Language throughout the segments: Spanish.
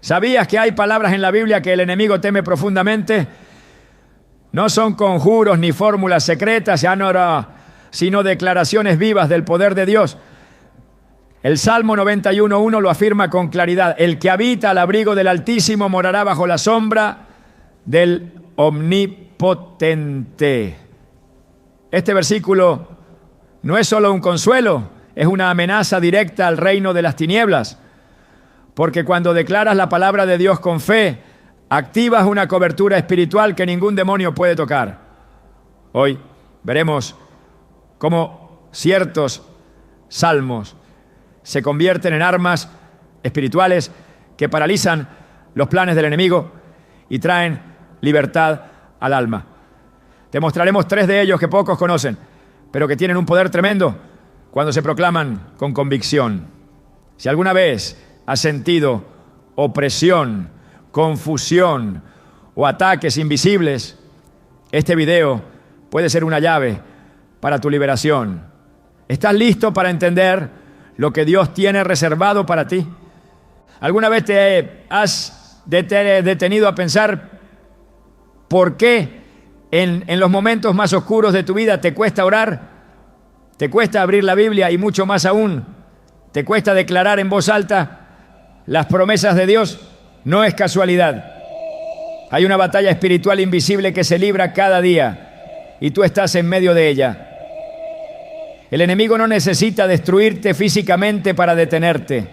¿Sabías que hay palabras en la Biblia que el enemigo teme profundamente? No son conjuros ni fórmulas secretas, sino declaraciones vivas del poder de Dios. El Salmo 91:1 lo afirma con claridad. El que habita al abrigo del Altísimo morará bajo la sombra del Omnipotente. Este versículo no es solo un consuelo, es una amenaza directa al reino de las tinieblas. Porque cuando declaras la palabra de Dios con fe, activas una cobertura espiritual que ningún demonio puede tocar. Hoy veremos cómo ciertos salmos se convierten en armas espirituales que paralizan los planes del enemigo y traen libertad al alma. Te mostraremos 3 de ellos que pocos conocen, pero que tienen un poder tremendo cuando se proclaman con convicción. Si alguna vez has sentido opresión, confusión o ataques invisibles, este video puede ser una llave para tu liberación. ¿Estás listo para entender lo que Dios tiene reservado para ti? ¿Alguna vez te has detenido a pensar por qué en los momentos más oscuros de tu vida te cuesta orar, te cuesta abrir la Biblia y mucho más aún, te cuesta declarar en voz alta las promesas de Dios? No es casualidad. Hay una batalla espiritual invisible que se libra cada día y tú estás en medio de ella. El enemigo no necesita destruirte físicamente para detenerte.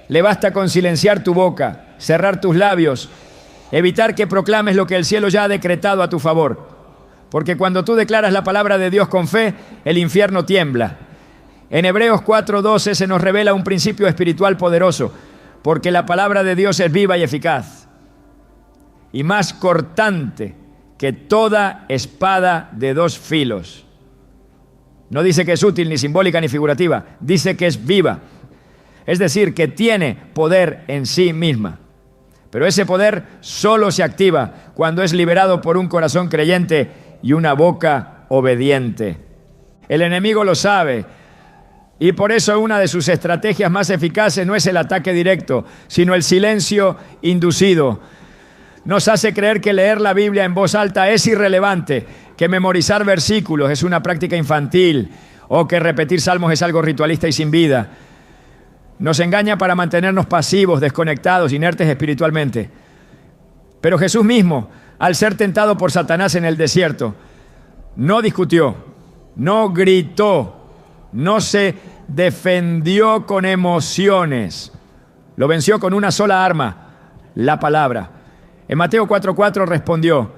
Le basta con silenciar tu boca, cerrar tus labios, evitar que proclames lo que el cielo ya ha decretado a tu favor. Porque cuando tú declaras la palabra de Dios con fe, el infierno tiembla. En Hebreos 4:12 se nos revela un principio espiritual poderoso, porque la palabra de Dios es viva y eficaz, y más cortante que toda espada de 2 filos. No dice que es útil, ni simbólica, ni figurativa. Dice que es viva. Es decir, que tiene poder en sí misma. Pero ese poder solo se activa cuando es liberado por un corazón creyente y una boca obediente. El enemigo lo sabe. Y por eso una de sus estrategias más eficaces no es el ataque directo, sino el silencio inducido. Nos hace creer que leer la Biblia en voz alta es irrelevante, que memorizar versículos es una práctica infantil o que repetir salmos es algo ritualista y sin vida. Nos engaña para mantenernos pasivos, desconectados, inertes espiritualmente. Pero Jesús mismo, al ser tentado por Satanás en el desierto, no discutió, no gritó, no se defendió con emociones. Lo venció con una sola arma, la palabra. En Mateo 4:4 respondió: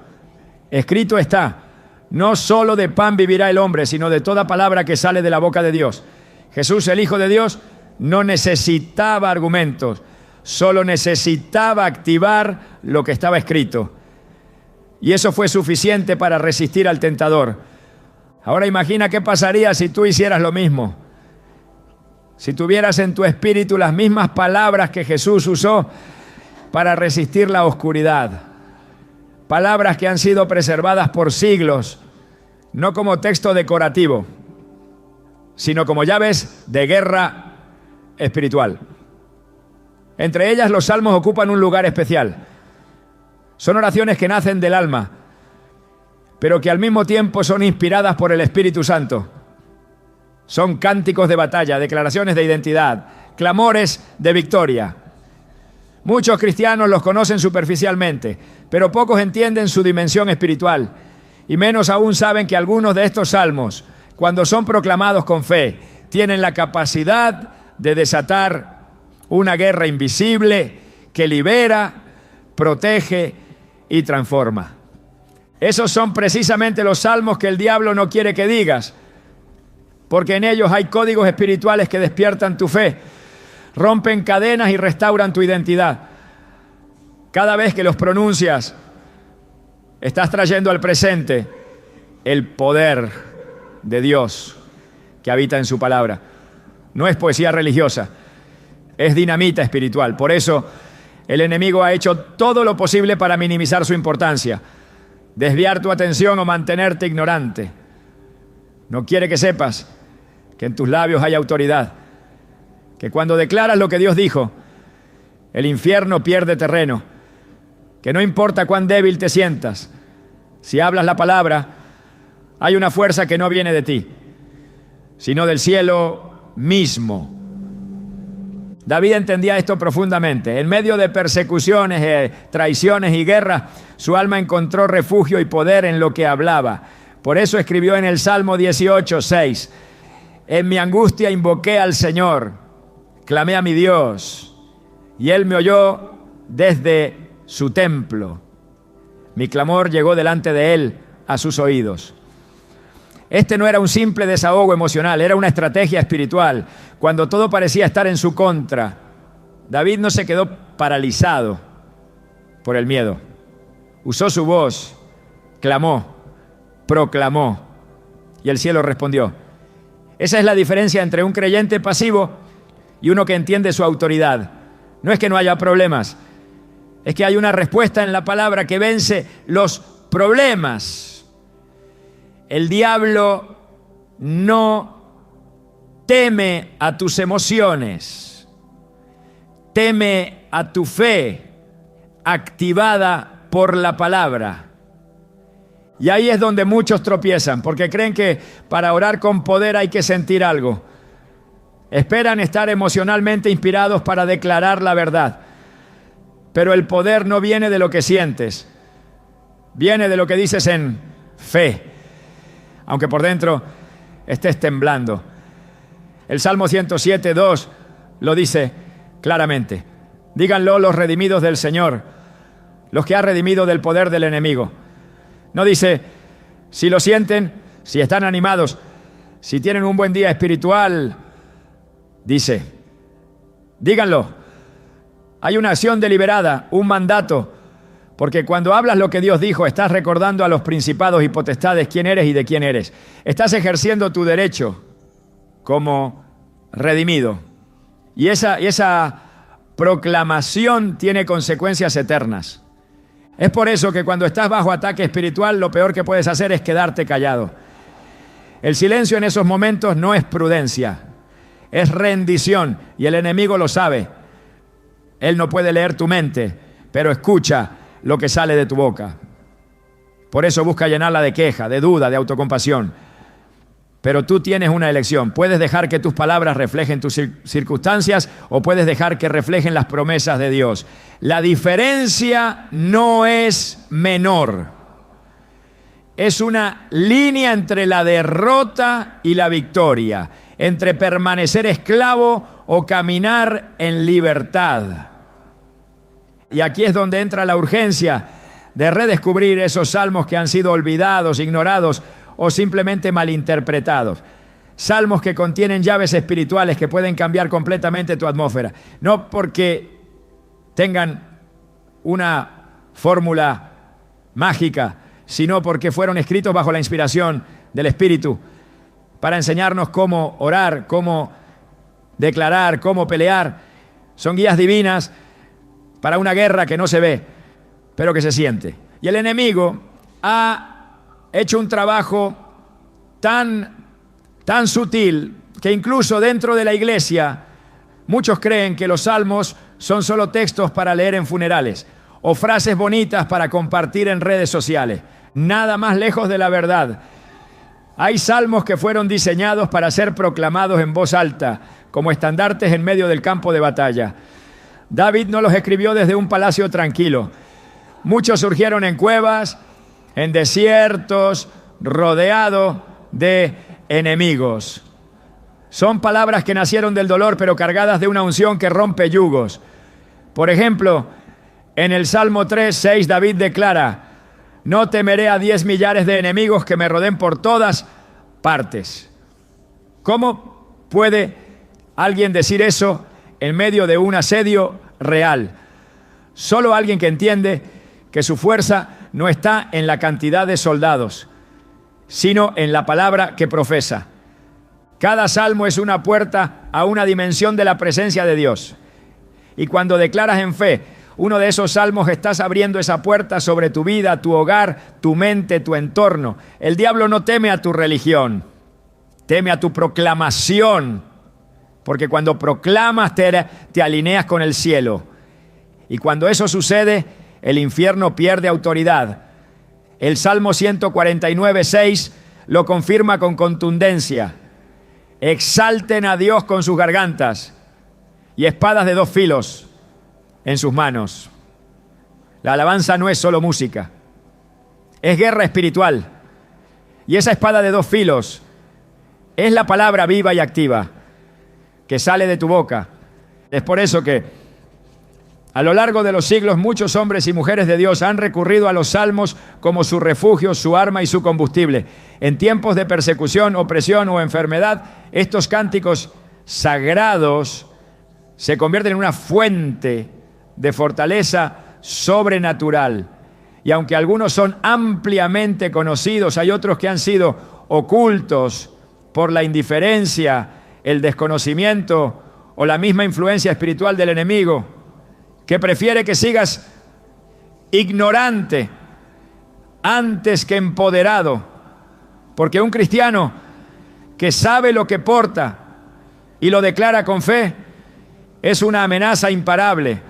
escrito está, no solo de pan vivirá el hombre, sino de toda palabra que sale de la boca de Dios. Jesús, el Hijo de Dios, no necesitaba argumentos, solo necesitaba activar lo que estaba escrito. Y eso fue suficiente para resistir al tentador. Ahora imagina qué pasaría si tú hicieras lo mismo. Si tuvieras en tu espíritu las mismas palabras que Jesús usó para resistir la oscuridad. Palabras que han sido preservadas por siglos, no como texto decorativo, sino como llaves de guerra espiritual. Entre ellas, los salmos ocupan un lugar especial. Son oraciones que nacen del alma, pero que al mismo tiempo son inspiradas por el Espíritu Santo. Son cánticos de batalla, declaraciones de identidad, clamores de victoria. Muchos cristianos los conocen superficialmente, pero pocos entienden su dimensión espiritual, y menos aún saben que algunos de estos salmos, cuando son proclamados con fe, tienen la capacidad de desatar una guerra invisible que libera, protege y transforma. Esos son precisamente los salmos que el diablo no quiere que digas, porque en ellos hay códigos espirituales que despiertan tu fe, rompen cadenas y restauran tu identidad. Cada vez que los pronuncias, estás trayendo al presente el poder de Dios que habita en su palabra. No es poesía religiosa, es dinamita espiritual. Por eso el enemigo ha hecho todo lo posible para minimizar su importancia, desviar tu atención o mantenerte ignorante. No quiere que sepas que en tus labios hay autoridad, que cuando declaras lo que Dios dijo, El infierno pierde terreno. Que no importa cuán débil te sientas, si hablas la palabra, hay una fuerza que no viene de ti, sino del cielo mismo. David entendía esto profundamente. En medio de persecuciones, traiciones y guerras, su alma encontró refugio y poder en lo que hablaba. Por eso escribió en el Salmo 18:6: en mi angustia invoqué al Señor, clamé a mi Dios, y Él me oyó desde su templo. Mi clamor llegó delante de Él a sus oídos. Este no era un simple desahogo emocional, era una estrategia espiritual. Cuando todo parecía estar en su contra, David no se quedó paralizado por el miedo. Usó su voz, clamó, proclamó, y el cielo respondió. Esa es la diferencia entre un creyente pasivo y uno que entiende su autoridad. No es que no haya problemas, es que hay una respuesta en la palabra que vence los problemas. El diablo no teme a tus emociones, teme a tu fe activada por la palabra. Y ahí es donde muchos tropiezan, porque creen que para orar con poder hay que sentir algo. Esperan estar emocionalmente inspirados para declarar la verdad. Pero el poder no viene de lo que sientes, viene de lo que dices en fe, aunque por dentro estés temblando. El Salmo 107:2 lo dice claramente: díganlo los redimidos del Señor, los que ha redimido del poder del enemigo. No dice si lo sienten, si están animados, si tienen un buen día espiritual. Dice, díganlo. Hay una acción deliberada, un mandato, porque cuando hablas lo que Dios dijo, estás recordando a los principados y potestades quién eres y de quién eres. Estás ejerciendo tu derecho como redimido. Y esa proclamación tiene consecuencias eternas. Es por eso que cuando estás bajo ataque espiritual, lo peor que puedes hacer es quedarte callado. El silencio en esos momentos no es prudencia, es rendición, y el enemigo lo sabe. Él no puede leer tu mente, pero escucha lo que sale de tu boca. Por eso busca llenarla de queja, de duda, de autocompasión. Pero tú tienes una elección. Puedes dejar que tus palabras reflejen tus circunstancias o puedes dejar que reflejen las promesas de Dios. La diferencia no es menor. Es una línea entre la derrota y la victoria, entre permanecer esclavo o caminar en libertad. Y aquí es donde entra la urgencia de redescubrir esos salmos que han sido olvidados, ignorados o simplemente malinterpretados. Salmos que contienen llaves espirituales que pueden cambiar completamente tu atmósfera. No porque tengan una fórmula mágica, sino porque fueron escritos bajo la inspiración del Espíritu para enseñarnos cómo orar, cómo declarar, cómo pelear. Son guías divinas para una guerra que no se ve, pero que se siente. Y el enemigo ha hecho un trabajo tan sutil que incluso dentro de la iglesia muchos creen que los salmos son solo textos para leer en funerales o frases bonitas para compartir en redes sociales. Nada más lejos de la verdad. Hay salmos que fueron diseñados para ser proclamados en voz alta, como estandartes en medio del campo de batalla. David no los escribió desde un palacio tranquilo. Muchos surgieron en cuevas, en desiertos, rodeado de enemigos. Son palabras que nacieron del dolor, pero cargadas de una unción que rompe yugos. Por ejemplo, en el Salmo 3:6, David declara: no temeré a 10 millares de enemigos que me rodeen por todas partes. ¿Cómo puede alguien decir eso en medio de un asedio real? Solo alguien que entiende que su fuerza no está en la cantidad de soldados, sino en la palabra que profesa. Cada salmo es una puerta a una dimensión de la presencia de Dios. Y cuando declaras en fe uno de esos salmos, estás abriendo esa puerta sobre tu vida, tu hogar, tu mente, tu entorno. El diablo no teme a tu religión, teme a tu proclamación, porque cuando proclamas te alineas con el cielo. Y cuando eso sucede, el infierno pierde autoridad. El Salmo 149:6 lo confirma con contundencia. Exalten a Dios con sus gargantas y espadas de 2 filos en sus manos. La alabanza no es solo música, es guerra espiritual. Y esa espada de 2 filos es la palabra viva y activa que sale de tu boca. Es por eso que a lo largo de los siglos muchos hombres y mujeres de Dios han recurrido a los salmos como su refugio, su arma y su combustible. En tiempos de persecución, opresión o enfermedad, estos cánticos sagrados se convierten en una fuente de fortaleza sobrenatural. Y aunque algunos son ampliamente conocidos, hay otros que han sido ocultos por la indiferencia, el desconocimiento o la misma influencia espiritual del enemigo, que prefiere que sigas ignorante antes que empoderado. Porque un cristiano que sabe lo que porta y lo declara con fe es una amenaza imparable.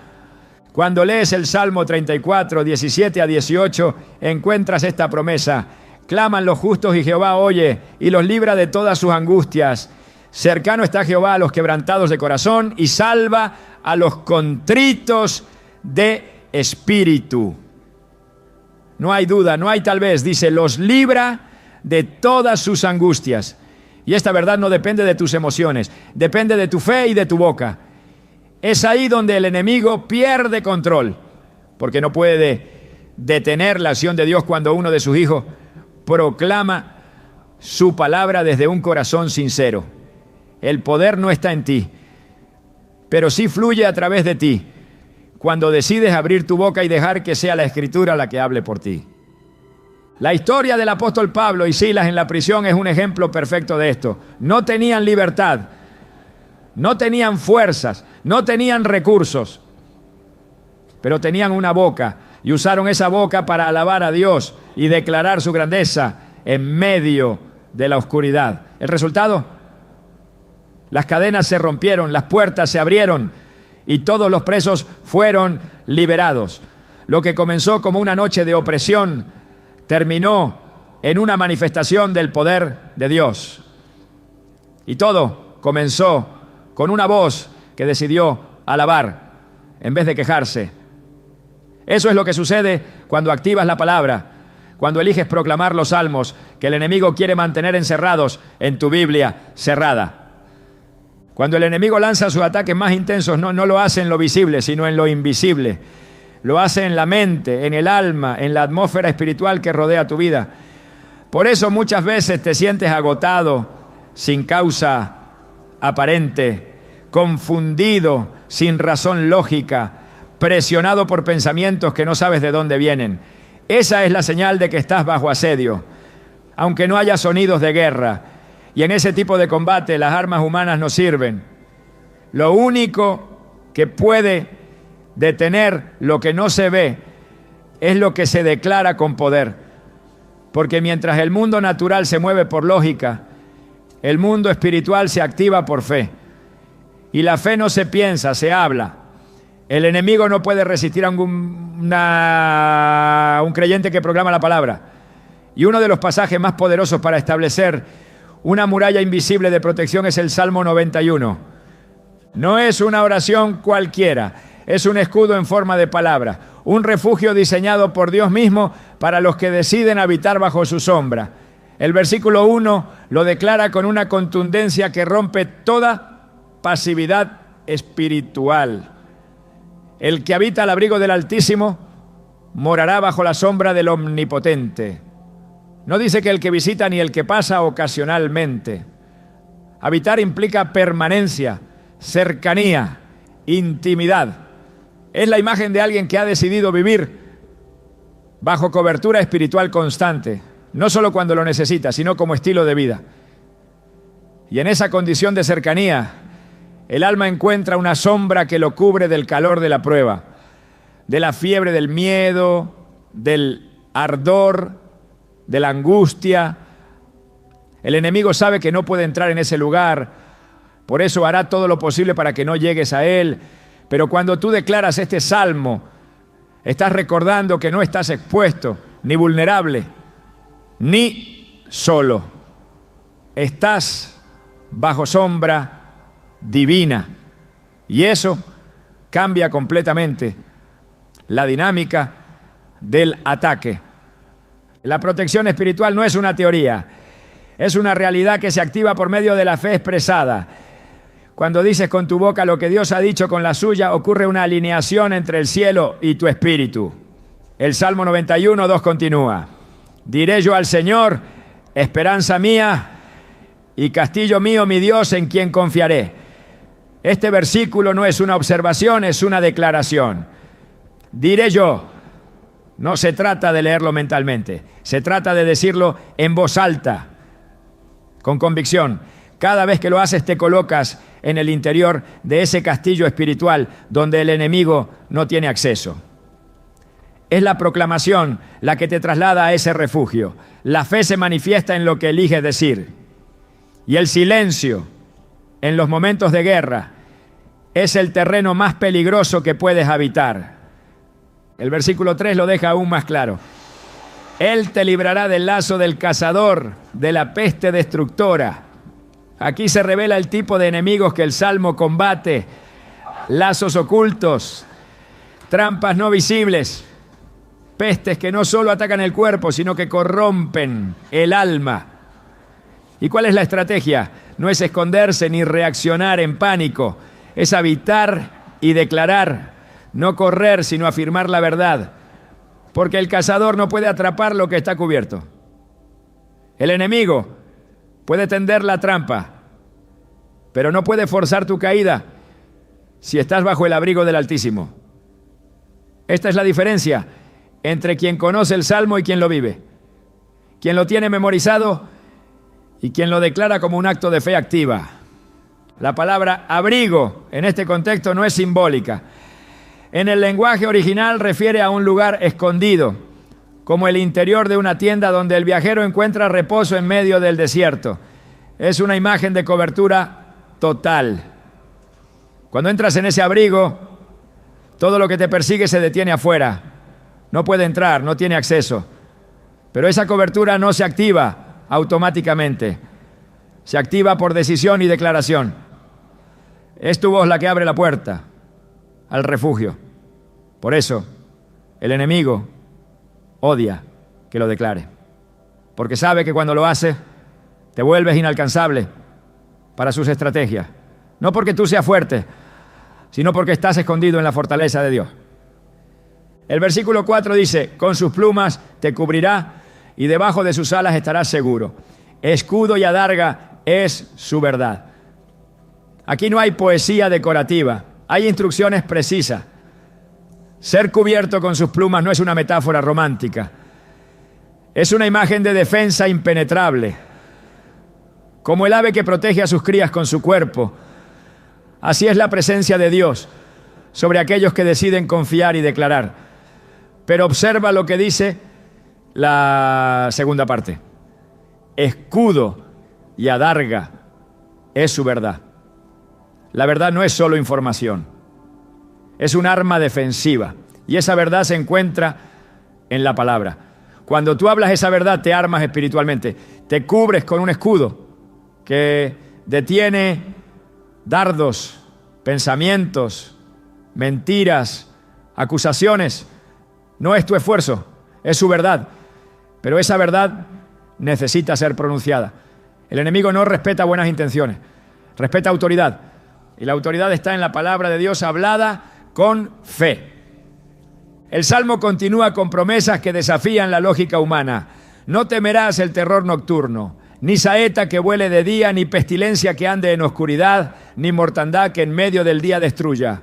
Cuando lees el Salmo 34, 17 a 18, encuentras esta promesa: claman los justos y Jehová oye y los libra de todas sus angustias. Cercano está Jehová a los quebrantados de corazón y salva a los contritos de espíritu. No hay duda, no hay tal vez, dice, los libra de todas sus angustias. Y esta verdad no depende de tus emociones, depende de tu fe y de tu boca. Es ahí donde el enemigo pierde control, porque no puede detener la acción de Dios cuando uno de sus hijos proclama su palabra desde un corazón sincero. El poder no está en ti, pero sí fluye a través de ti cuando decides abrir tu boca y dejar que sea la Escritura la que hable por ti. La historia del apóstol Pablo y Silas en la prisión es un ejemplo perfecto de esto. No tenían libertad, no tenían fuerzas, no tenían recursos, pero tenían una boca y usaron esa boca para alabar a Dios y declarar su grandeza en medio de la oscuridad. ¿El resultado? Las cadenas se rompieron, las puertas se abrieron y todos los presos fueron liberados. Lo que comenzó como una noche de opresión terminó en una manifestación del poder de Dios. Y todo comenzó con una voz que decidió alabar en vez de quejarse. Eso es lo que sucede cuando activas la palabra, cuando eliges proclamar los salmos que el enemigo quiere mantener encerrados en tu Biblia cerrada. Cuando el enemigo lanza sus ataques más intensos, no lo hace en lo visible, sino en lo invisible. Lo hace en la mente, en el alma, en la atmósfera espiritual que rodea tu vida. Por eso muchas veces te sientes agotado, sin causa aparente, confundido, sin razón lógica, presionado por pensamientos que no sabes de dónde vienen. Esa es la señal de que estás bajo asedio, aunque no haya sonidos de guerra. Y en ese tipo de combate las armas humanas no sirven. Lo único que puede detener lo que no se ve es lo que se declara con poder. Porque mientras el mundo natural se mueve por lógica, el mundo espiritual se activa por fe. Y la fe no se piensa, se habla. El enemigo no puede resistir a un creyente que proclama la palabra. Y uno de los pasajes más poderosos para establecer una muralla invisible de protección es el Salmo 91. No es una oración cualquiera, es un escudo en forma de palabra, un refugio diseñado por Dios mismo para los que deciden habitar bajo su sombra. El versículo 1 lo declara con una contundencia que rompe toda pasividad espiritual. El que habita al abrigo del Altísimo morará bajo la sombra del Omnipotente. No dice que el que visita ni el que pasa ocasionalmente. Habitar implica permanencia, cercanía, intimidad. Es la imagen de alguien que ha decidido vivir bajo cobertura espiritual constante, no solo cuando lo necesita, sino como estilo de vida. Y en esa condición de cercanía, el alma encuentra una sombra que lo cubre del calor de la prueba, de la fiebre del miedo, del ardor, de la angustia. El enemigo sabe que no puede entrar en ese lugar, por eso hará todo lo posible para que no llegues a él, Pero cuando tú declaras este salmo, estás recordando que no estás expuesto, ni vulnerable, ni solo. Estás bajo sombra divina. Y eso cambia completamente la dinámica del ataque. La protección espiritual no es una teoría, es una realidad que se activa por medio de la fe expresada. Cuando dices con tu boca lo que Dios ha dicho con la suya, ocurre una alineación entre el cielo y tu espíritu. El Salmo 91, 2 continúa. Diré yo al Señor, esperanza mía y castillo mío, mi Dios, en quien confiaré. Este versículo no es una observación, es una declaración. Diré yo. No se trata de leerlo mentalmente, se trata de decirlo en voz alta, con convicción. Cada vez que lo haces te colocas en el interior de ese castillo espiritual donde el enemigo no tiene acceso. Es la proclamación la que te traslada a ese refugio. La fe se manifiesta en lo que eliges decir. Y el silencio en los momentos de guerra es el terreno más peligroso que puedes habitar. El versículo 3 lo deja aún más claro. Él te librará del lazo del cazador, de la peste destructora. Aquí se revela el tipo de enemigos que el Salmo combate. Lazos ocultos, trampas no visibles, pestes que no solo atacan el cuerpo, sino que corrompen el alma. ¿Y cuál es la estrategia? No es esconderse ni reaccionar en pánico, es habitar y declarar. No correr, sino afirmar la verdad, porque el cazador no puede atrapar lo que está cubierto. El enemigo puede tender la trampa, pero no puede forzar tu caída si estás bajo el abrigo del Altísimo. Esta es la diferencia entre quien conoce el Salmo y quien lo vive, quien lo tiene memorizado y quien lo declara como un acto de fe activa. La palabra abrigo en este contexto no es simbólica. En el lenguaje original refiere a un lugar escondido, como el interior de una tienda donde el viajero encuentra reposo en medio del desierto. Es una imagen de cobertura total. Cuando entras en ese abrigo, todo lo que te persigue se detiene afuera. No puede entrar, no tiene acceso. Pero esa cobertura no se activa automáticamente. Se activa por decisión y declaración. Es tu voz la que abre la puerta al refugio. Por eso, el enemigo odia que lo declare, porque sabe que cuando lo hace, te vuelves inalcanzable para sus estrategias. No porque tú seas fuerte, sino porque estás escondido en la fortaleza de Dios. El versículo 4 dice, con sus plumas te cubrirá y debajo de sus alas estarás seguro. Escudo y adarga es su verdad. Aquí no hay poesía decorativa. Hay instrucciones precisas. Ser cubierto con sus plumas no es una metáfora romántica. Es una imagen de defensa impenetrable. Como el ave que protege a sus crías con su cuerpo, así es la presencia de Dios sobre aquellos que deciden confiar y declarar. Pero observa lo que dice la segunda parte. Escudo y adarga es su verdad. La verdad no es solo información, es un arma defensiva y esa verdad se encuentra en la palabra. Cuando tú hablas esa verdad te armas espiritualmente, te cubres con un escudo que detiene dardos, pensamientos, mentiras, acusaciones. No es tu esfuerzo, es su verdad, pero esa verdad necesita ser pronunciada. El enemigo no respeta buenas intenciones, respeta autoridad. Y la autoridad está en la palabra de Dios hablada con fe. El Salmo continúa con promesas que desafían la lógica humana. No temerás el terror nocturno, ni saeta que vuele de día, ni pestilencia que ande en oscuridad, ni mortandad que en medio del día destruya.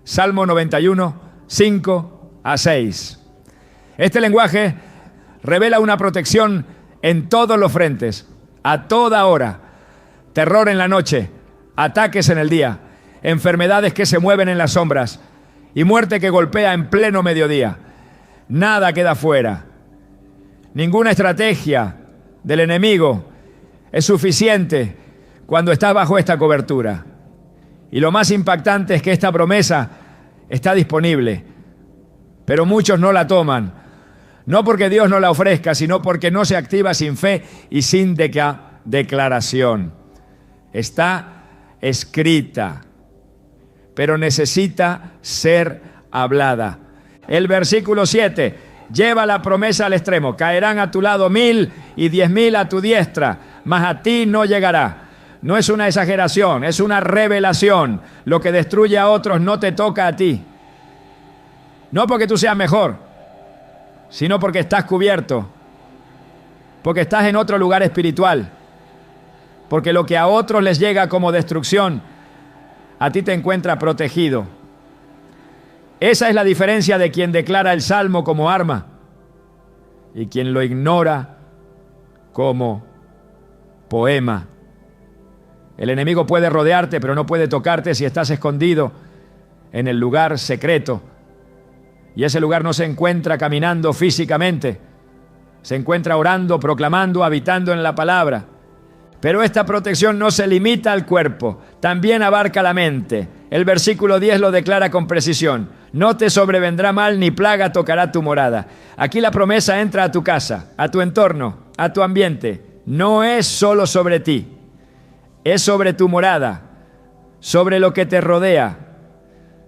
Salmo 91, 5-6. Este lenguaje revela una protección en todos los frentes, a toda hora. Terror en la noche, ataques en el día, enfermedades que se mueven en las sombras y muerte que golpea en pleno mediodía. Nada queda fuera. Ninguna estrategia del enemigo es suficiente cuando estás bajo esta cobertura. Y lo más impactante es que esta promesa está disponible, pero muchos no la toman. No porque Dios no la ofrezca, sino porque no se activa sin fe y sin declaración. Está escrita, pero necesita ser hablada. El versículo 7, lleva la promesa al extremo. Caerán a tu lado 1000 y 10.000 a tu diestra, mas a ti no llegará. No es una exageración, es una revelación. Lo que destruye a otros no te toca a ti. No porque tú seas mejor, sino porque estás cubierto, porque estás en otro lugar espiritual, porque lo que a otros les llega como destrucción, a ti te encuentra protegido. Esa es la diferencia de quien declara el salmo como arma y quien lo ignora como poema. El enemigo puede rodearte, pero no puede tocarte si estás escondido en el lugar secreto. Y ese lugar no se encuentra caminando físicamente, se encuentra orando, proclamando, habitando en la palabra. Pero esta protección no se limita al cuerpo, también abarca la mente. El versículo 10 lo declara con precisión. No te sobrevendrá mal ni plaga tocará tu morada. Aquí la promesa entra a tu casa, a tu entorno, a tu ambiente. No es solo sobre ti, es sobre tu morada, sobre lo que te rodea,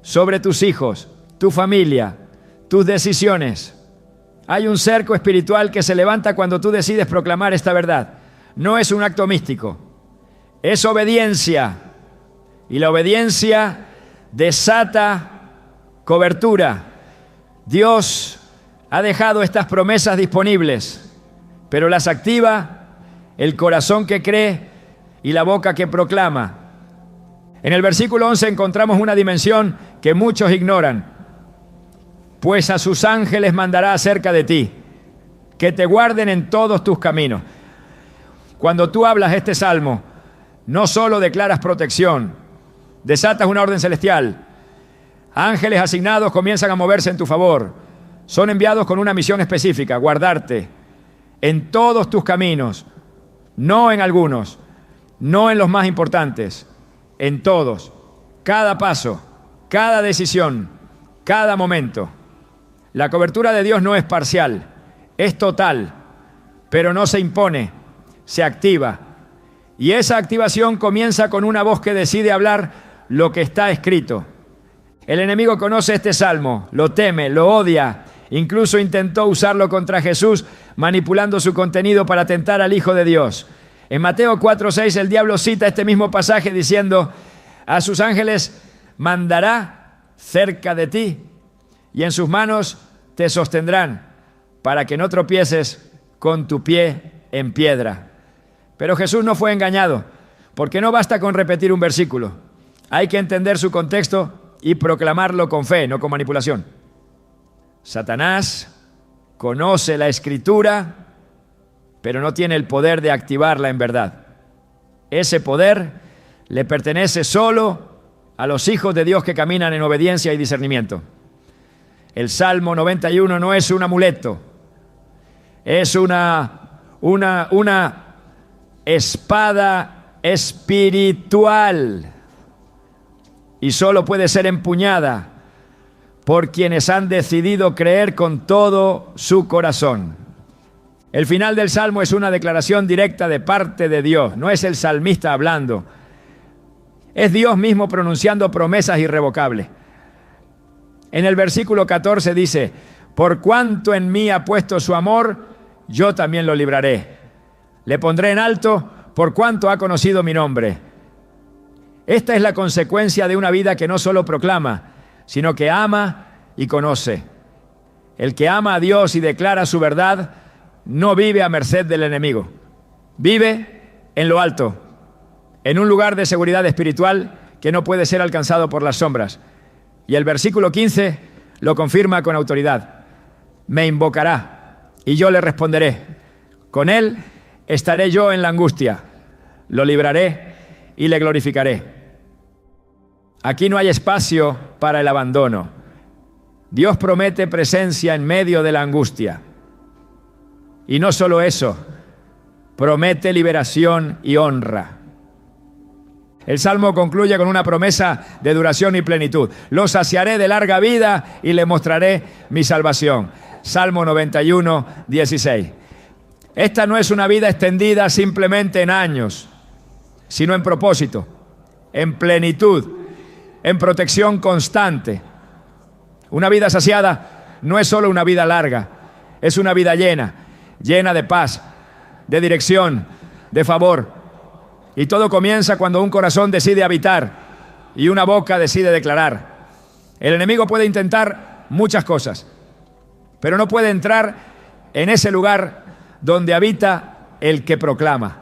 sobre tus hijos, tu familia, tus decisiones. Hay un cerco espiritual que se levanta cuando tú decides proclamar esta verdad. No es un acto místico, es obediencia. Y la obediencia desata cobertura. Dios ha dejado estas promesas disponibles, pero las activa el corazón que cree y la boca que proclama. En el versículo 11 encontramos una dimensión que muchos ignoran. Pues a sus ángeles mandará acerca de ti, que te guarden en todos tus caminos. Cuando tú hablas este salmo, no solo declaras protección, desatas una orden celestial. Ángeles asignados comienzan a moverse en tu favor. Son enviados con una misión específica, guardarte en todos tus caminos, no en algunos, no en los más importantes, en todos, cada paso, cada decisión, cada momento. La cobertura de Dios no es parcial, es total, pero no se impone, se activa. Y esa activación comienza con una voz que decide hablar lo que está escrito. El enemigo conoce este salmo, lo teme, lo odia, incluso intentó usarlo contra Jesús, manipulando su contenido para tentar al Hijo de Dios. En Mateo 4:6 el diablo cita este mismo pasaje diciendo: a sus ángeles mandará cerca de ti y en sus manos te sostendrán para que no tropieces con tu pie en piedra. Pero Jesús no fue engañado, porque no basta con repetir un versículo. Hay que entender su contexto y proclamarlo con fe, no con manipulación. Satanás conoce la Escritura, pero no tiene el poder de activarla en verdad. Ese poder le pertenece solo a los hijos de Dios que caminan en obediencia y discernimiento. El Salmo 91 no es un amuleto, es una espada espiritual y solo puede ser empuñada por quienes han decidido creer con todo su corazón. El final del Salmo es una declaración directa de parte de Dios, no es el salmista hablando, es Dios mismo pronunciando promesas irrevocables. En el versículo 14 dice: por cuanto en mí ha puesto su amor, yo también lo libraré. Le pondré en alto por cuanto ha conocido mi nombre. Esta es la consecuencia de una vida que no solo proclama, sino que ama y conoce. El que ama a Dios y declara su verdad no vive a merced del enemigo. Vive en lo alto, en un lugar de seguridad espiritual que no puede ser alcanzado por las sombras. Y el versículo 15 lo confirma con autoridad. Me invocará y yo le responderé. Con él estaré yo en la angustia. Lo libraré y le glorificaré. Aquí no hay espacio para el abandono. Dios promete presencia en medio de la angustia. Y no solo eso, promete liberación y honra. El Salmo concluye con una promesa de duración y plenitud. Lo saciaré de larga vida y le mostraré mi salvación. Salmo 91, 16. Esta no es una vida extendida simplemente en años, sino en propósito, en plenitud, en protección constante. Una vida saciada no es solo una vida larga, es una vida llena de paz, de dirección, de favor. Y todo comienza cuando un corazón decide habitar y una boca decide declarar. El enemigo puede intentar muchas cosas, pero no puede entrar en ese lugar donde habita el que proclama,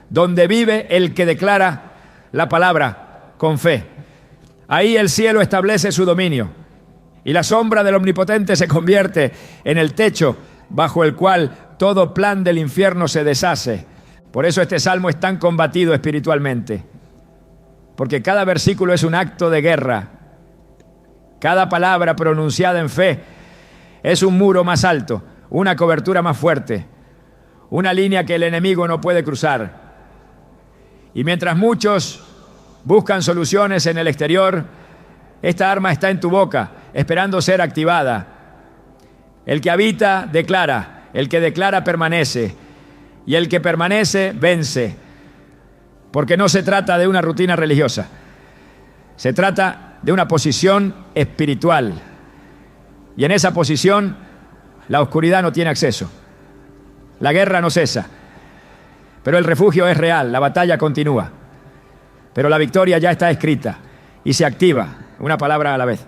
donde vive el que declara la palabra con fe. Ahí el cielo establece su dominio y la sombra del Omnipotente se convierte en el techo bajo el cual todo plan del infierno se deshace. Por eso este salmo es tan combatido espiritualmente, porque cada versículo es un acto de guerra. Cada palabra pronunciada en fe es un muro más alto, una cobertura más fuerte, una línea que el enemigo no puede cruzar. Y mientras muchos buscan soluciones en el exterior, esta arma está en tu boca, esperando ser activada. El que habita, declara. El que declara, permanece. Y el que permanece, vence. Porque no se trata de una rutina religiosa. Se trata de una posición espiritual. Y en esa posición, la oscuridad no tiene acceso. La guerra no cesa. Pero el refugio es real, la batalla continúa. Pero la victoria ya está escrita y se activa, una palabra a la vez.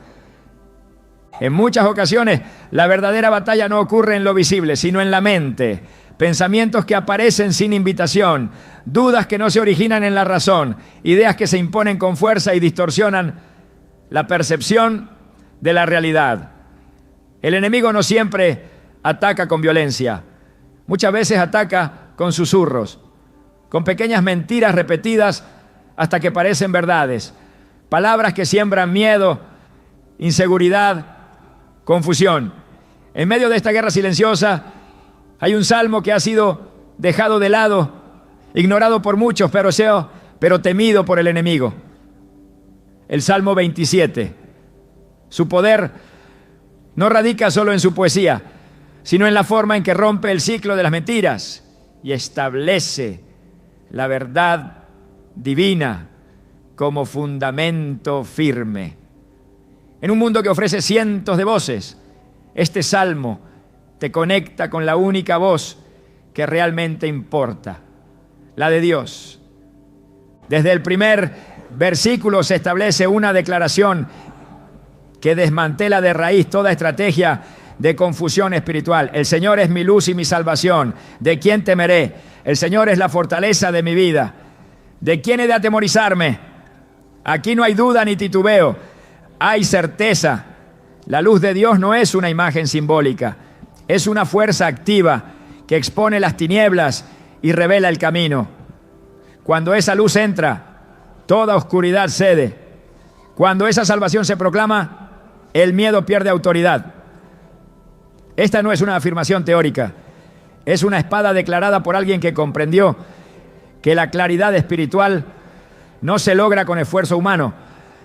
En muchas ocasiones, la verdadera batalla no ocurre en lo visible, sino en la mente. Pensamientos que aparecen sin invitación, dudas que no se originan en la razón, ideas que se imponen con fuerza y distorsionan la percepción de la realidad. El enemigo no siempre ataca con violencia, muchas veces ataca con susurros, con pequeñas mentiras repetidas hasta que parecen verdades, palabras que siembran miedo, inseguridad, confusión. En medio de esta guerra silenciosa hay un salmo que ha sido dejado de lado, ignorado por muchos, pero temido por el enemigo. El Salmo 27. Su poder no radica solo en su poesía, sino en la forma en que rompe el ciclo de las mentiras y establece la verdad divina como fundamento firme. En un mundo que ofrece cientos de voces, este salmo te conecta con la única voz que realmente importa, la de Dios. Desde el primer versículo se establece una declaración que desmantela de raíz toda estrategia de confusión espiritual. El Señor es mi luz y mi salvación. ¿De quién temeré? El Señor es la fortaleza de mi vida. ¿De quién he de atemorizarme? Aquí no hay duda ni titubeo. Hay certeza. La luz de Dios no es una imagen simbólica. Es una fuerza activa que expone las tinieblas y revela el camino. Cuando esa luz entra, toda oscuridad cede. Cuando esa salvación se proclama, el miedo pierde autoridad. Esta no es una afirmación teórica, es una espada declarada por alguien que comprendió que la claridad espiritual no se logra con esfuerzo humano,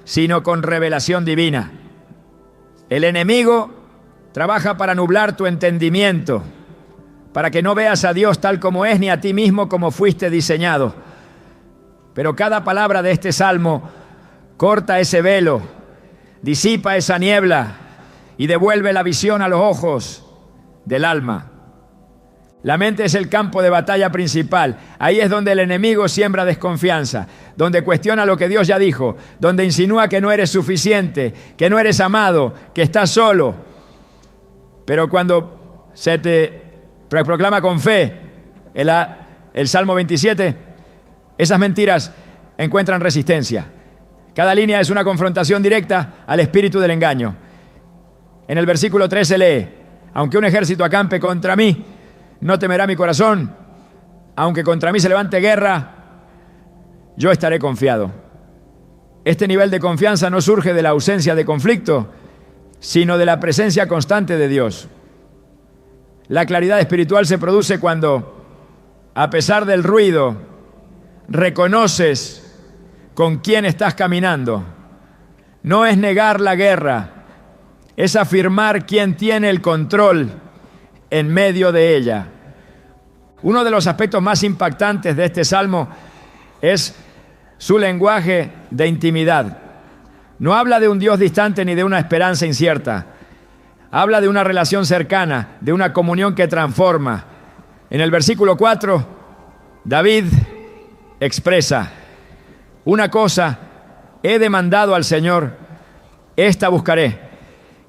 sino con revelación divina. El enemigo trabaja para nublar tu entendimiento, para que no veas a Dios tal como es, ni a ti mismo como fuiste diseñado. Pero cada palabra de este salmo corta ese velo, disipa esa niebla y devuelve la visión a los ojos del alma. La mente es el campo de batalla principal. Ahí es donde el enemigo siembra desconfianza, donde cuestiona lo que Dios ya dijo, donde insinúa que no eres suficiente, que no eres amado, que estás solo. Pero cuando se te proclama con fe el Salmo 27, esas mentiras encuentran resistencia. Cada línea es una confrontación directa al espíritu del engaño. En el versículo 3 se lee: aunque un ejército acampe contra mí, no temerá mi corazón. Aunque contra mí se levante guerra, yo estaré confiado. Este nivel de confianza no surge de la ausencia de conflicto, sino de la presencia constante de Dios. La claridad espiritual se produce cuando, a pesar del ruido, reconoces con quién estás caminando. No es negar la guerra, es afirmar quién tiene el control en medio de ella. Uno de los aspectos más impactantes de este salmo es su lenguaje de intimidad. No habla de un Dios distante ni de una esperanza incierta. Habla de una relación cercana, de una comunión que transforma. En el versículo 4, David expresa: una cosa he demandado al Señor, esta buscaré,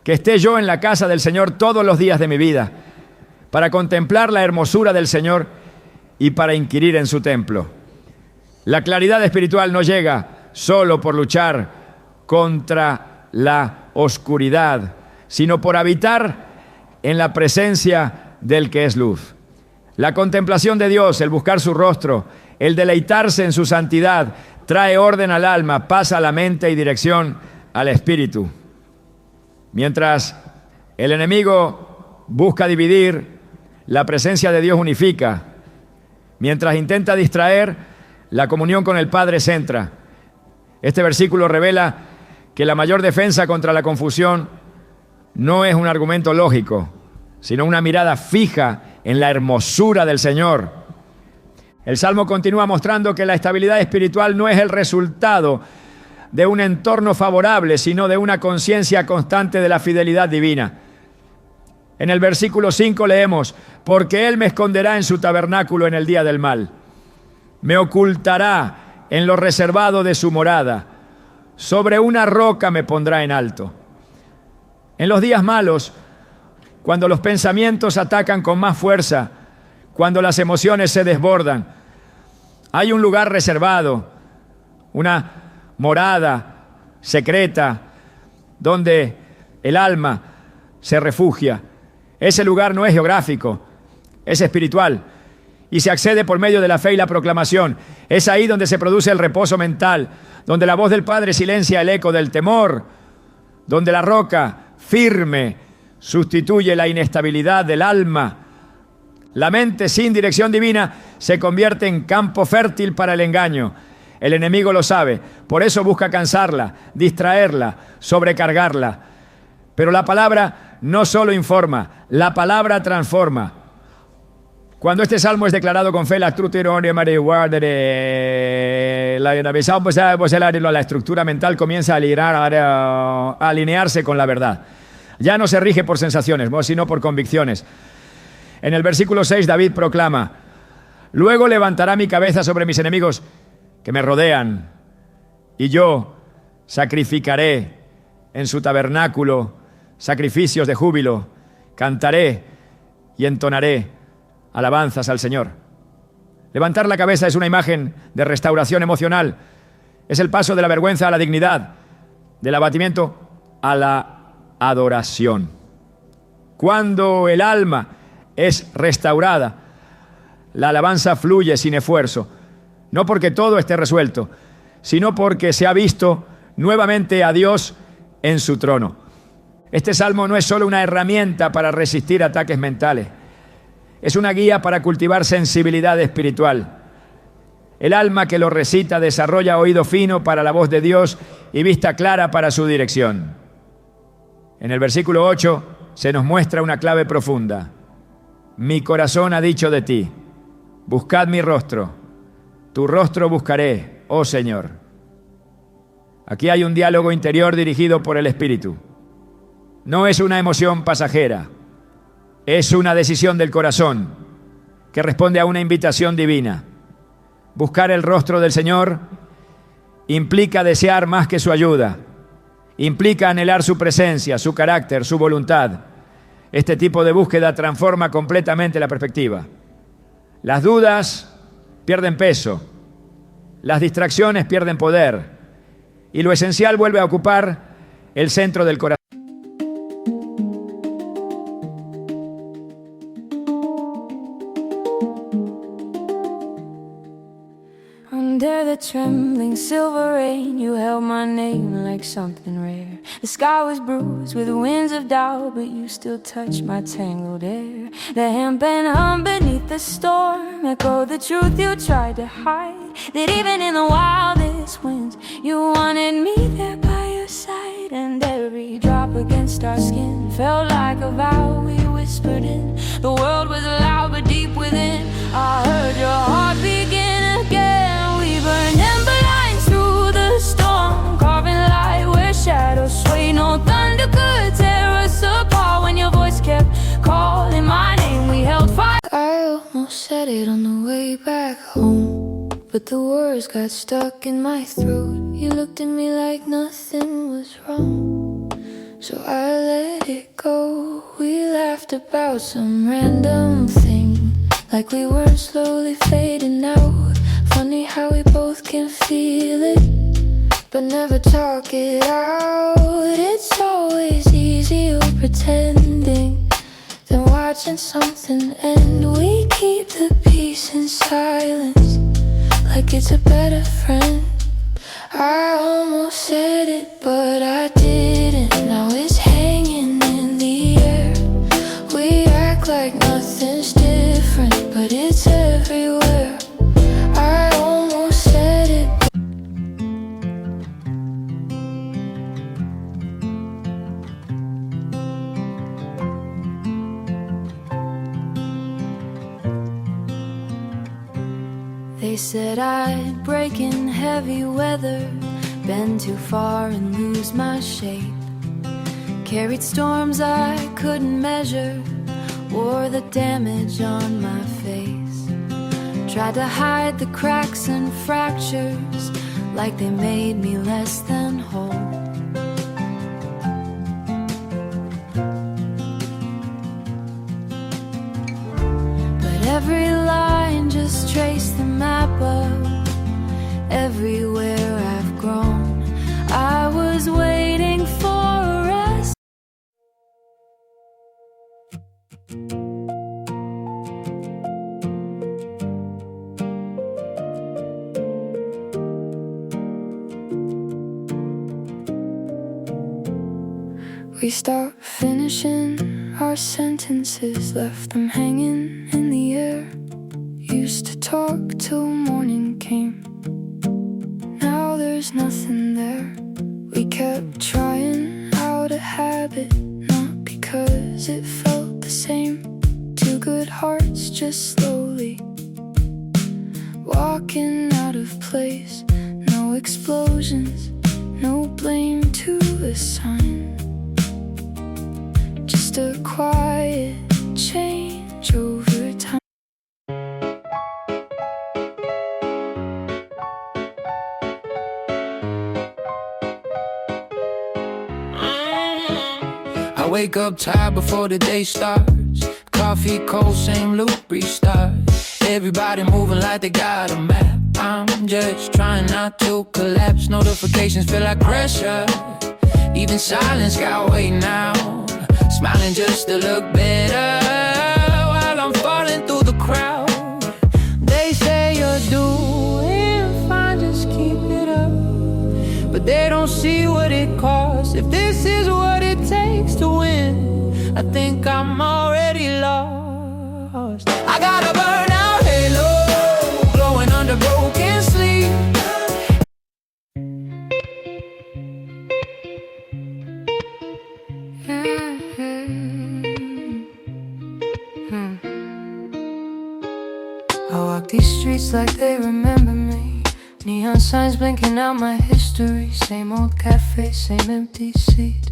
que esté yo en la casa del Señor todos los días de mi vida, para contemplar la hermosura del Señor y para inquirir en su templo. La claridad espiritual no llega solo por luchar contra la oscuridad, sino por habitar en la presencia del que es luz. La contemplación de Dios, el buscar su rostro, el deleitarse en su santidad, trae orden al alma, paz a la mente y dirección al espíritu. Mientras el enemigo busca dividir, la presencia de Dios unifica. Mientras intenta distraer, la comunión con el Padre centra. Este versículo revela que la mayor defensa contra la confusión no es un argumento lógico, sino una mirada fija en la hermosura del Señor. El Salmo continúa mostrando que la estabilidad espiritual no es el resultado de un entorno favorable, sino de una conciencia constante de la fidelidad divina. En el versículo 5 leemos: porque Él me esconderá en su tabernáculo en el día del mal. Me ocultará en lo reservado de su morada. Sobre una roca me pondrá en alto. En los días malos, cuando los pensamientos atacan con más fuerza, cuando las emociones se desbordan, hay un lugar reservado, una morada secreta, donde el alma se refugia. Ese lugar no es geográfico, es espiritual, y se accede por medio de la fe y la proclamación. Es ahí donde se produce el reposo mental, donde la voz del Padre silencia el eco del temor, donde la roca firme sustituye la inestabilidad del alma. La mente sin dirección divina se convierte en campo fértil para el engaño. El enemigo lo sabe, por eso busca cansarla, distraerla, sobrecargarla. Pero la palabra no solo informa, la palabra transforma. Cuando este salmo es declarado con fe, la estructura mental comienza a alinearse con la verdad. Ya no se rige por sensaciones, sino por convicciones. En el versículo 6, David proclama: luego levantará mi cabeza sobre mis enemigos que me rodean, y yo sacrificaré en su tabernáculo sacrificios de júbilo, cantaré y entonaré alabanzas al Señor. Levantar la cabeza es una imagen de restauración emocional. Es el paso de la vergüenza a la dignidad, del abatimiento a la adoración. Cuando el alma es restaurada, la alabanza fluye sin esfuerzo, no porque todo esté resuelto, sino porque se ha visto nuevamente a Dios en su trono. Este salmo no es solo una herramienta para resistir ataques mentales, es una guía para cultivar sensibilidad espiritual. El alma que lo recita desarrolla oído fino para la voz de Dios y vista clara para su dirección. En el versículo 8 se nos muestra una clave profunda. Mi corazón ha dicho de ti, buscad mi rostro, tu rostro buscaré, oh Señor. Aquí hay un diálogo interior dirigido por el Espíritu. No es una emoción pasajera, es una decisión del corazón que responde a una invitación divina. Buscar el rostro del Señor implica desear más que su ayuda, implica anhelar su presencia, su carácter, su voluntad. Este tipo de búsqueda transforma completamente la perspectiva. Las dudas pierden peso, las distracciones pierden poder y lo esencial vuelve a ocupar el centro del corazón. Under the trembling silver rain, you held my name like something rare. The sky was bruised with the winds of doubt, but you still touched my tangled hair. The hand bent hum beneath the storm echoed the truth you tried to hide, that even in the wildest wildest winds. You wanted me there by your side, and every drop against our skin felt like a vow we whispered in. The world was loud but deep within, I heard your heart begin again. We burned ember lines through the storm, carving light where shadows sway. No thunder could tear us apart when your voice kept calling my name. We held fire. I almost said it on the way back home, but the words got stuck in my throat. You looked at me like nothing was wrong, so I let it go. We laughed about some random thing, like we were slowly fading out. Funny how we both can feel it, but never talk it out. It's always easier pretending than watching something end. We keep the peace in silence, like it's a better friend. I almost said it, but I didn't. Now it's hanging in the air. We act like nothing's different, but it's everywhere. I almost said it. They said I'd break in heavy weather, bend too far and lose my shape. Carried storms I couldn't measure, wore the damage on my face. Tried to hide the cracks and fractures, like they made me less than whole. But every line just traced the map of everywhere I've grown. I was waiting for a rest. We stopped finishing our sentences, left them hanging in the air. Used to talk till morning came, now there's nothing there. We kept trying out a habit, not because it felt the same. Two good hearts just slowly walking out of place. No explosions, no blame to assign, just a quiet change over time. I wake up tired before the day starts. Coffee cold, same loop, restart. Everybody moving like they got a map. I'm just trying not to collapse. Notifications feel like pressure. Even silence got weight now. Smiling just to look better while I'm falling through the crowd. They say you're doing fine, just keep it up, but they don't see what it costs. If this is what it takes to win, I think I'm already lost. I got a burnout halo, glowing under broken sleep. I walk these streets like they remember me. Neon signs blinking out my history. Same old cafe, same empty seat,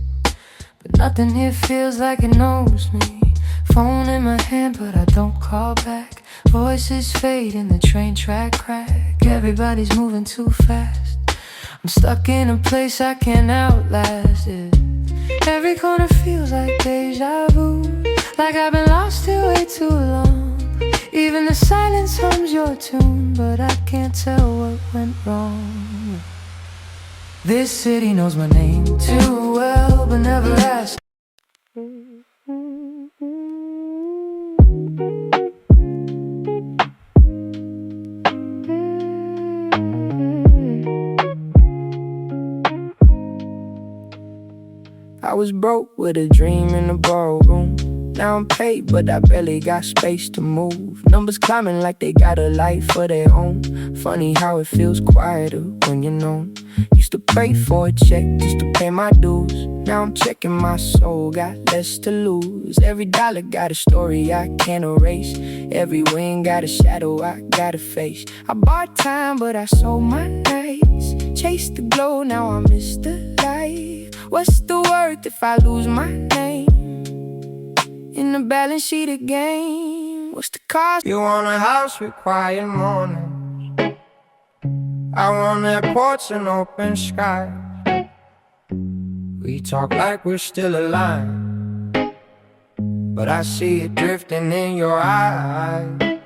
but nothing here feels like it knows me. Phone in my hand but I don't call back. Voices fade in the train track crack. Everybody's moving too fast. I'm stuck in a place I can't outlast it. Every corner feels like deja vu, like I've been lost here way too long. Even the silence hums your tune, but I can't tell what went wrong. This city knows my name too well, but never asked. I was broke with a dream in the ballroom. Now I'm paid, but I barely got space to move. Numbers climbing like they got a life of their own. Funny how it feels quieter when you're known. Used to pray for a check, used to pay my dues. Now I'm checking my soul, got less to lose. Every dollar got a story I can't erase. Every win got a shadow I gotta face. I bought time, but I sold my nights. Chased the glow, now I miss the light. What's the worth if I lose my name in the balance sheet again? What's the cost? You want a house with quiet mornings. I want that porch and open sky. We talk like we're still alive, but I see it drifting in your eyes.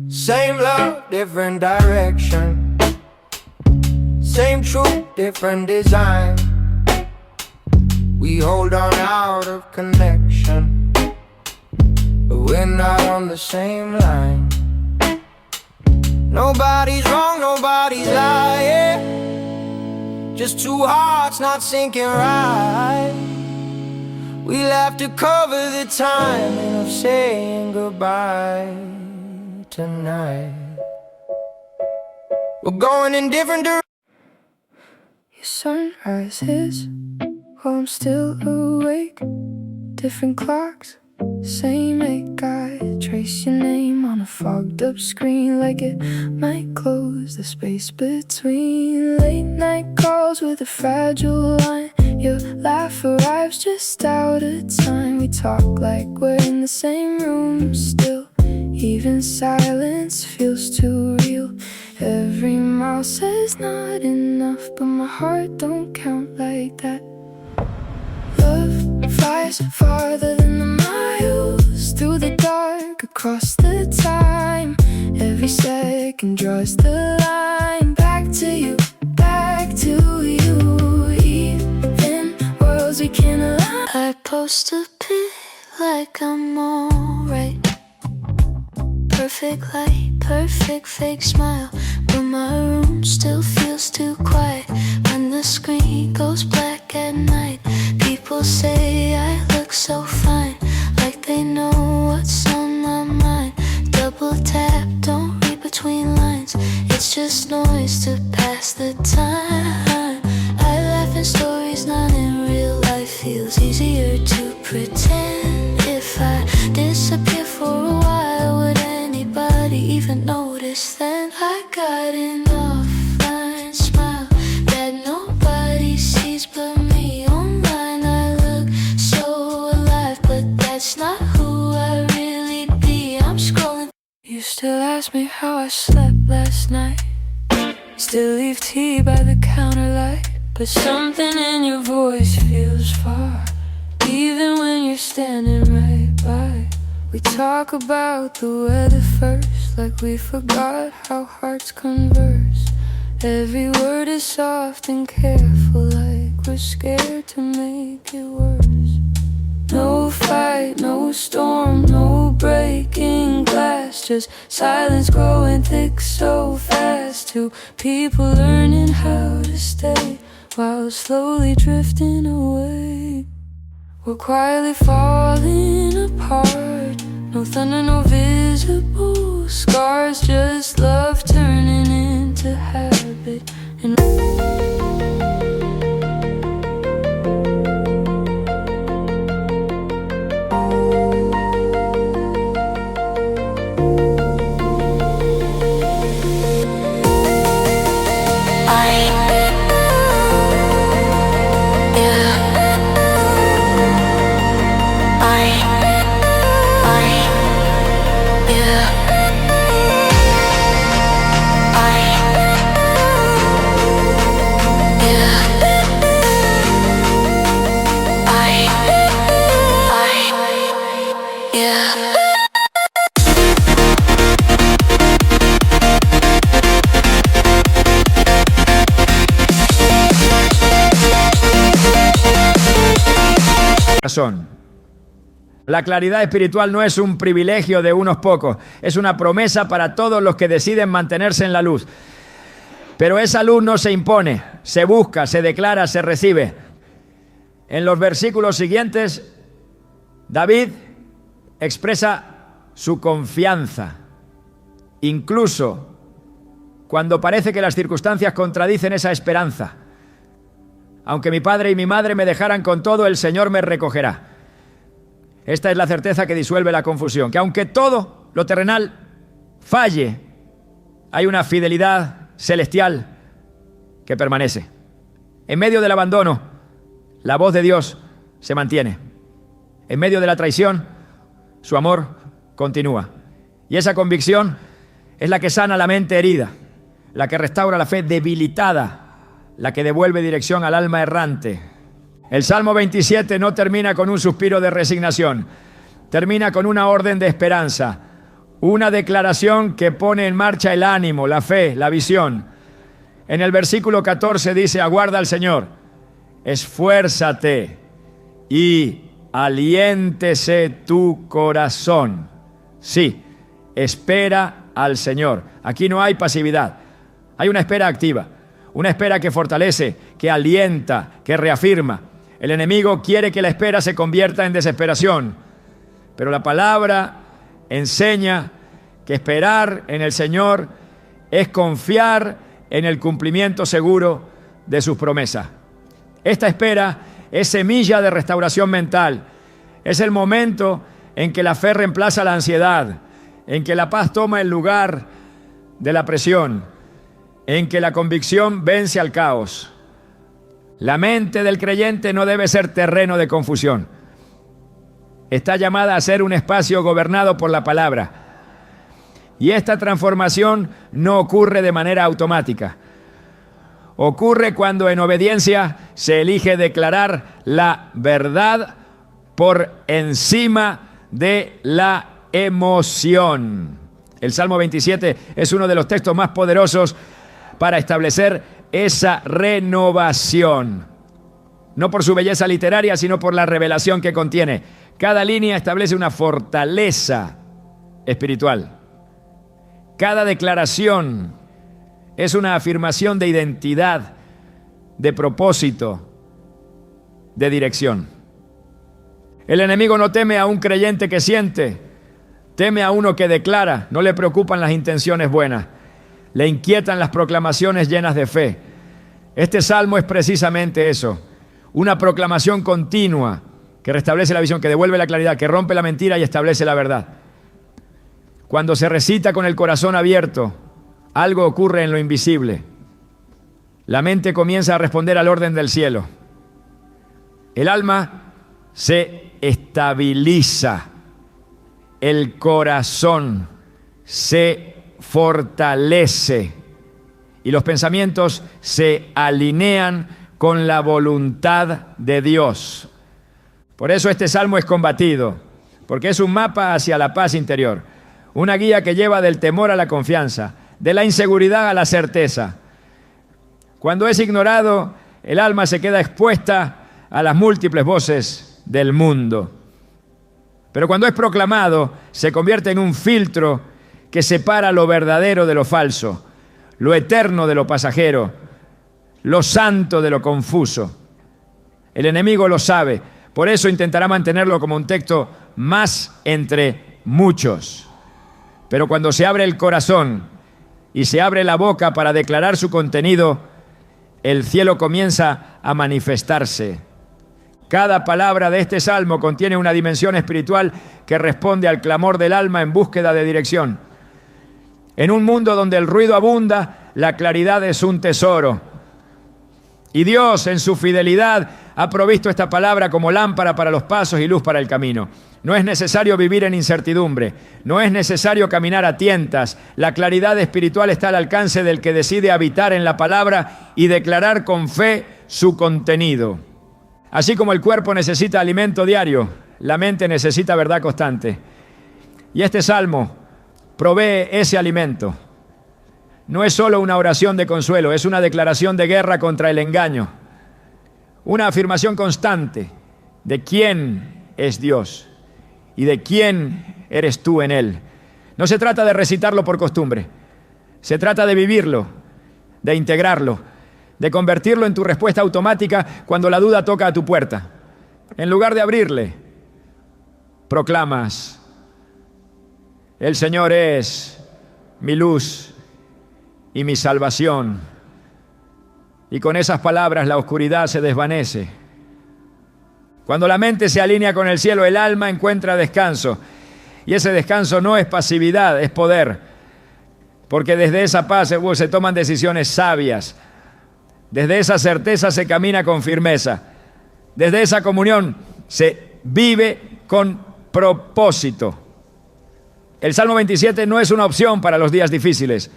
Same love, different direction. Same truth, different design. We hold on out of connection, but we're not on the same line. Nobody's wrong, nobody's lying. Just two hearts not syncing right. We'll have to cover the timing of saying goodbye tonight. We're going in different directions. Your sunrise is while I'm still awake. Different clocks, same ache. I trace your name on a fogged up screen, like it might close the space between. Late night calls with a fragile line. Your laugh arrives just out of time. We talk like we're in the same room still. Even silence feels too real. Every mile says not enough, but my heart don't count like that. Love flies farther than the miles, through the dark, across the time. Every second draws the line. Back to you, back to you. Even worlds we can align. I post a pic like I'm alright. Perfect light, perfect fake smile, but my room still feels too quiet. When the screen goes black at night, people say I look so fine, like they know what's on my mind. Double tap, don't read between lines. It's just noise to pass the time. I laugh in stories, not in real life. Feels easier to pretend. If I disappear for a while, would anybody even notice then? I got an offline smile that nobody sees but me. Online I look so alive, but that's not who I really be. I'm scrolling. You still ask me how I slept last night. Still leave tea by the counter light, but something in your voice feels far, even when you're standing right by. We talk about the weather first, like we forgot how hearts converse. Every word is soft and careful, like we're scared to make it worse. No fight, no storm, no breaking glass, just silence growing thick so fast. Two people learning how to stay while slowly drifting away. We're quietly falling apart. No thunder, no visible scars, just love turning into habit. And la claridad espiritual no es un privilegio de unos pocos, es una promesa para todos los que deciden mantenerse en la luz. Pero esa luz no se impone, se busca, se declara, se recibe. En los versículos siguientes David expresa su confianza, incluso cuando parece que las circunstancias contradicen esa esperanza. Aunque mi padre y mi madre me dejaran, con todo el Señor me recogerá. Esta es la certeza que disuelve la confusión, que aunque todo lo terrenal falle, hay una fidelidad celestial que permanece. En medio del abandono, la voz de Dios se mantiene. En medio de la traición, su amor continúa. Y esa convicción es la que sana la mente herida, la que restaura la fe debilitada, la que devuelve dirección al alma errante. El Salmo 27 no termina con un suspiro de resignación, termina con una orden de esperanza, una declaración que pone en marcha el ánimo, la fe, la visión. En el versículo 14 dice: aguarda al Señor, esfuérzate y aliéntese tu corazón. Sí, espera al Señor. Aquí no hay pasividad, hay una espera activa, una espera que fortalece, que alienta, que reafirma. El enemigo quiere que la espera se convierta en desesperación, pero la palabra enseña que esperar en el Señor es confiar en el cumplimiento seguro de sus promesas. Esta espera es semilla de restauración mental. Es el momento en que la fe reemplaza la ansiedad, en que la paz toma el lugar de la presión, en que la convicción vence al caos. La mente del creyente no debe ser terreno de confusión. Está llamada a ser un espacio gobernado por la palabra. Y esta transformación no ocurre de manera automática. Ocurre cuando en obediencia se elige declarar la verdad por encima de la emoción. El Salmo 27 es uno de los textos más poderosos para establecer esa renovación. No por su belleza literaria, sino por la revelación que contiene. Cada línea establece una fortaleza espiritual. Cada declaración es una afirmación de identidad, de propósito, de dirección. El enemigo no teme a un creyente que siente, teme a uno que declara. No le preocupan las intenciones buenas, le inquietan las proclamaciones llenas de fe. Este salmo es precisamente eso, una proclamación continua que restablece la visión, que devuelve la claridad, que rompe la mentira y establece la verdad. Cuando se recita con el corazón abierto, algo ocurre en lo invisible. La mente comienza a responder al orden del cielo. El alma se estabiliza. El corazón se fortalece. Y los pensamientos se alinean con la voluntad de Dios. Por eso este salmo es combatido, porque es un mapa hacia la paz interior. Una guía que lleva del temor a la confianza, de la inseguridad a la certeza. Cuando es ignorado, el alma se queda expuesta a las múltiples voces del mundo. Pero cuando es proclamado, se convierte en un filtro que separa lo verdadero de lo falso, lo eterno de lo pasajero, lo santo de lo confuso. El enemigo lo sabe, por eso intentará mantenerlo como un texto más entre muchos. Pero cuando se abre el corazón y se abre la boca para declarar su contenido, el cielo comienza a manifestarse. Cada palabra de este salmo contiene una dimensión espiritual que responde al clamor del alma en búsqueda de dirección. En un mundo donde el ruido abunda, la claridad es un tesoro. Y Dios, en su fidelidad, ha provisto esta palabra como lámpara para los pasos y luz para el camino. No es necesario vivir en incertidumbre, no es necesario caminar a tientas. La claridad espiritual está al alcance del que decide habitar en la palabra y declarar con fe su contenido. Así como el cuerpo necesita alimento diario, la mente necesita verdad constante. Y este salmo provee ese alimento. No es solo una oración de consuelo, es una declaración de guerra contra el engaño. Una afirmación constante de quién es Dios y de quién eres tú en Él. No se trata de recitarlo por costumbre, se trata de vivirlo, de integrarlo, de convertirlo en tu respuesta automática cuando la duda toca a tu puerta. En lugar de abrirle, proclamas: el Señor es mi luz y mi salvación. Y con esas palabras la oscuridad se desvanece. Cuando la mente se alinea con el cielo, el alma encuentra descanso. Y ese descanso no es pasividad, es poder. Porque desde esa paz se toman decisiones sabias. Desde esa certeza se camina con firmeza. Desde esa comunión se vive con propósito. El Salmo 27 no es una opción para los días difíciles.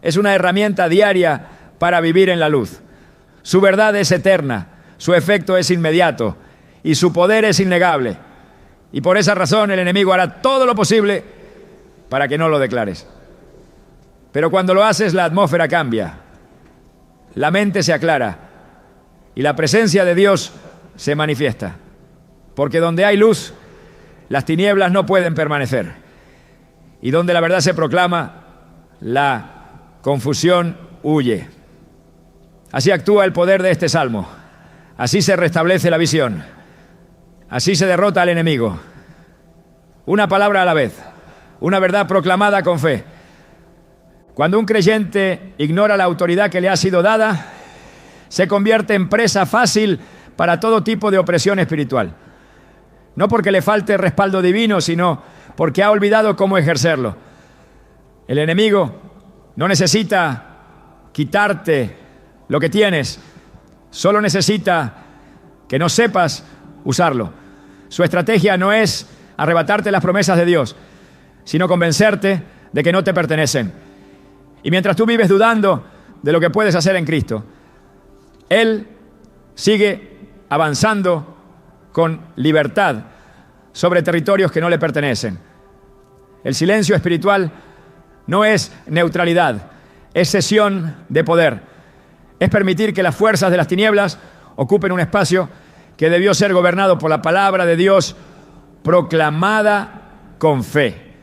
Es una herramienta diaria para vivir en la luz. Su verdad es eterna, su efecto es inmediato y su poder es innegable. Y por esa razón el enemigo hará todo lo posible para que no lo declares. Pero cuando lo haces, la atmósfera cambia, la mente se aclara y la presencia de Dios se manifiesta. Porque donde hay luz, las tinieblas no pueden permanecer. Y donde la verdad se proclama, la confusión huye. Así actúa el poder de este salmo. Así se restablece la visión. Así se derrota al enemigo. Una palabra a la vez. Una verdad proclamada con fe. Cuando un creyente ignora la autoridad que le ha sido dada, se convierte en presa fácil para todo tipo de opresión espiritual. No porque le falte respaldo divino, sino porque ha olvidado cómo ejercerlo. El enemigo no necesita quitarte lo que tienes, solo necesita que no sepas usarlo. Su estrategia no es arrebatarte las promesas de Dios, sino convencerte de que no te pertenecen. Y mientras tú vives dudando de lo que puedes hacer en Cristo, Él sigue avanzando con libertad sobre territorios que no le pertenecen. El silencio espiritual no es neutralidad, es cesión de poder. Es permitir que las fuerzas de las tinieblas ocupen un espacio que debió ser gobernado por la palabra de Dios proclamada con fe.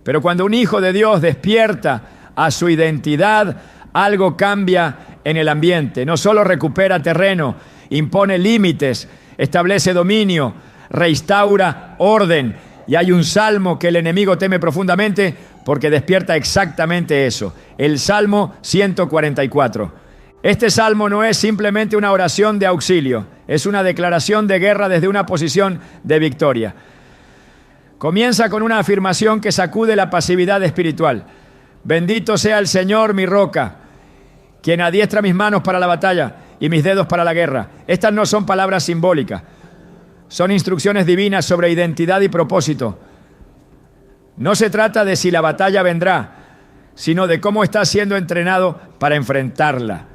Pero cuando un hijo de Dios despierta a su identidad, algo cambia en el ambiente. No solo recupera terreno, impone límites, establece dominio, reinstaura orden. Y hay un salmo que el enemigo teme profundamente porque despierta exactamente eso. El Salmo 144. Este salmo no es simplemente una oración de auxilio, es una declaración de guerra desde una posición de victoria. Comienza con una afirmación que sacude la pasividad espiritual. Bendito sea el Señor, mi roca, quien adiestra mis manos para la batalla y mis dedos para la guerra. Estas no son palabras simbólicas, son instrucciones divinas sobre identidad y propósito. No se trata de si la batalla vendrá, sino de cómo estás siendo entrenado para enfrentarla.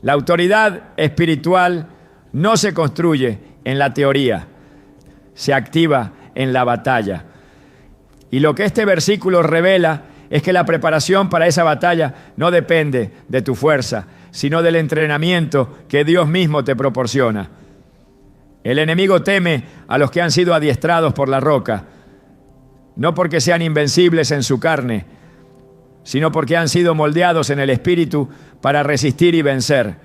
La autoridad espiritual no se construye en la teoría, se activa en la batalla. Y lo que este versículo revela es que la preparación para esa batalla no depende de tu fuerza, sino del entrenamiento que Dios mismo te proporciona. El enemigo teme a los que han sido adiestrados por la roca, no porque sean invencibles en su carne, sino porque han sido moldeados en el Espíritu para resistir y vencer.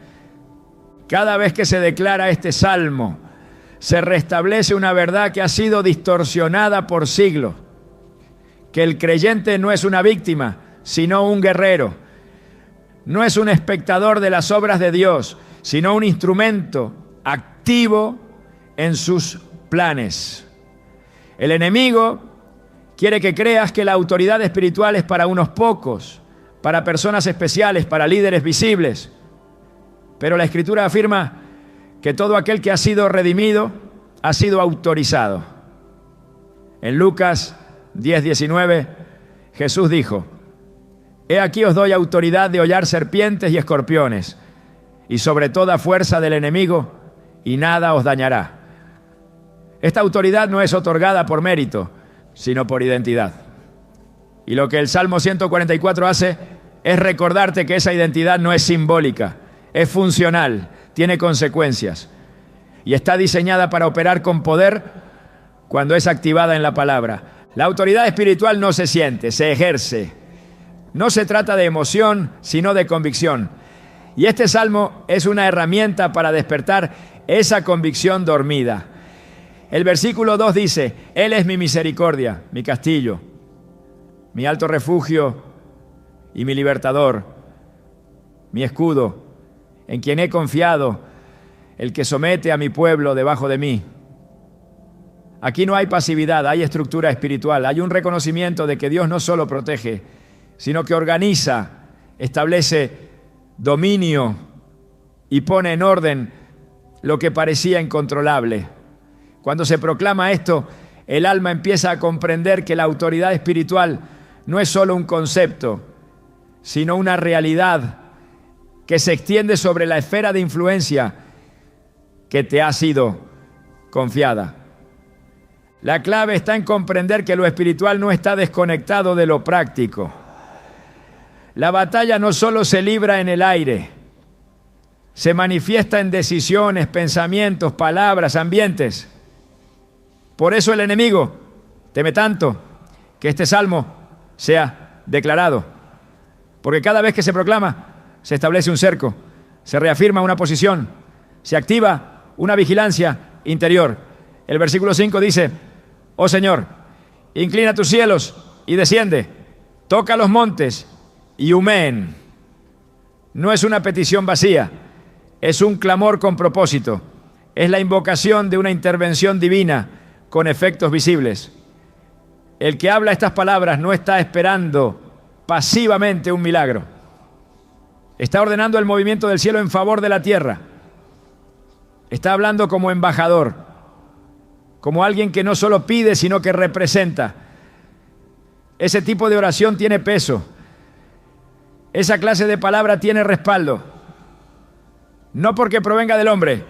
Cada vez que se declara este salmo, se restablece una verdad que ha sido distorsionada por siglos, que el creyente no es una víctima, sino un guerrero. No es un espectador de las obras de Dios, sino un instrumento activo en sus planes. El enemigo quiere que creas que la autoridad espiritual es para unos pocos, para personas especiales, para líderes visibles. Pero la Escritura afirma que todo aquel que ha sido redimido ha sido autorizado. En Lucas 10:19, Jesús dijo: He aquí os doy autoridad de hollar serpientes y escorpiones, y sobre toda fuerza del enemigo, y nada os dañará. Esta autoridad no es otorgada por mérito, sino por identidad. Y lo que el Salmo 144 hace es recordarte que esa identidad no es simbólica, es funcional, tiene consecuencias y está diseñada para operar con poder cuando es activada en la palabra. La autoridad espiritual no se siente, se ejerce. No se trata de emoción, sino de convicción. Y este salmo es una herramienta para despertar esa convicción dormida. El versículo 2 dice, Él es mi misericordia, mi castillo, mi alto refugio y mi libertador, mi escudo, en quien he confiado, el que somete a mi pueblo debajo de mí. Aquí no hay pasividad, hay estructura espiritual, hay un reconocimiento de que Dios no solo protege, sino que organiza, establece dominio y pone en orden lo que parecía incontrolable. Cuando se proclama esto, el alma empieza a comprender que la autoridad espiritual no es solo un concepto, sino una realidad que se extiende sobre la esfera de influencia que te ha sido confiada. La clave está en comprender que lo espiritual no está desconectado de lo práctico. La batalla no solo se libra en el aire, se manifiesta en decisiones, pensamientos, palabras, ambientes. Por eso el enemigo teme tanto que este salmo sea declarado. Porque cada vez que se proclama, se establece un cerco, se reafirma una posición, se activa una vigilancia interior. El versículo 5 dice, oh Señor, inclina tus cielos y desciende, toca los montes y humeen. No es una petición vacía, es un clamor con propósito, es la invocación de una intervención divina con efectos visibles. El que habla estas palabras no está esperando pasivamente un milagro. Está ordenando el movimiento del cielo en favor de la tierra. Está hablando como embajador, como alguien que no solo pide, sino que representa. Ese tipo de oración tiene peso. Esa clase de palabra tiene respaldo. No porque provenga del hombre,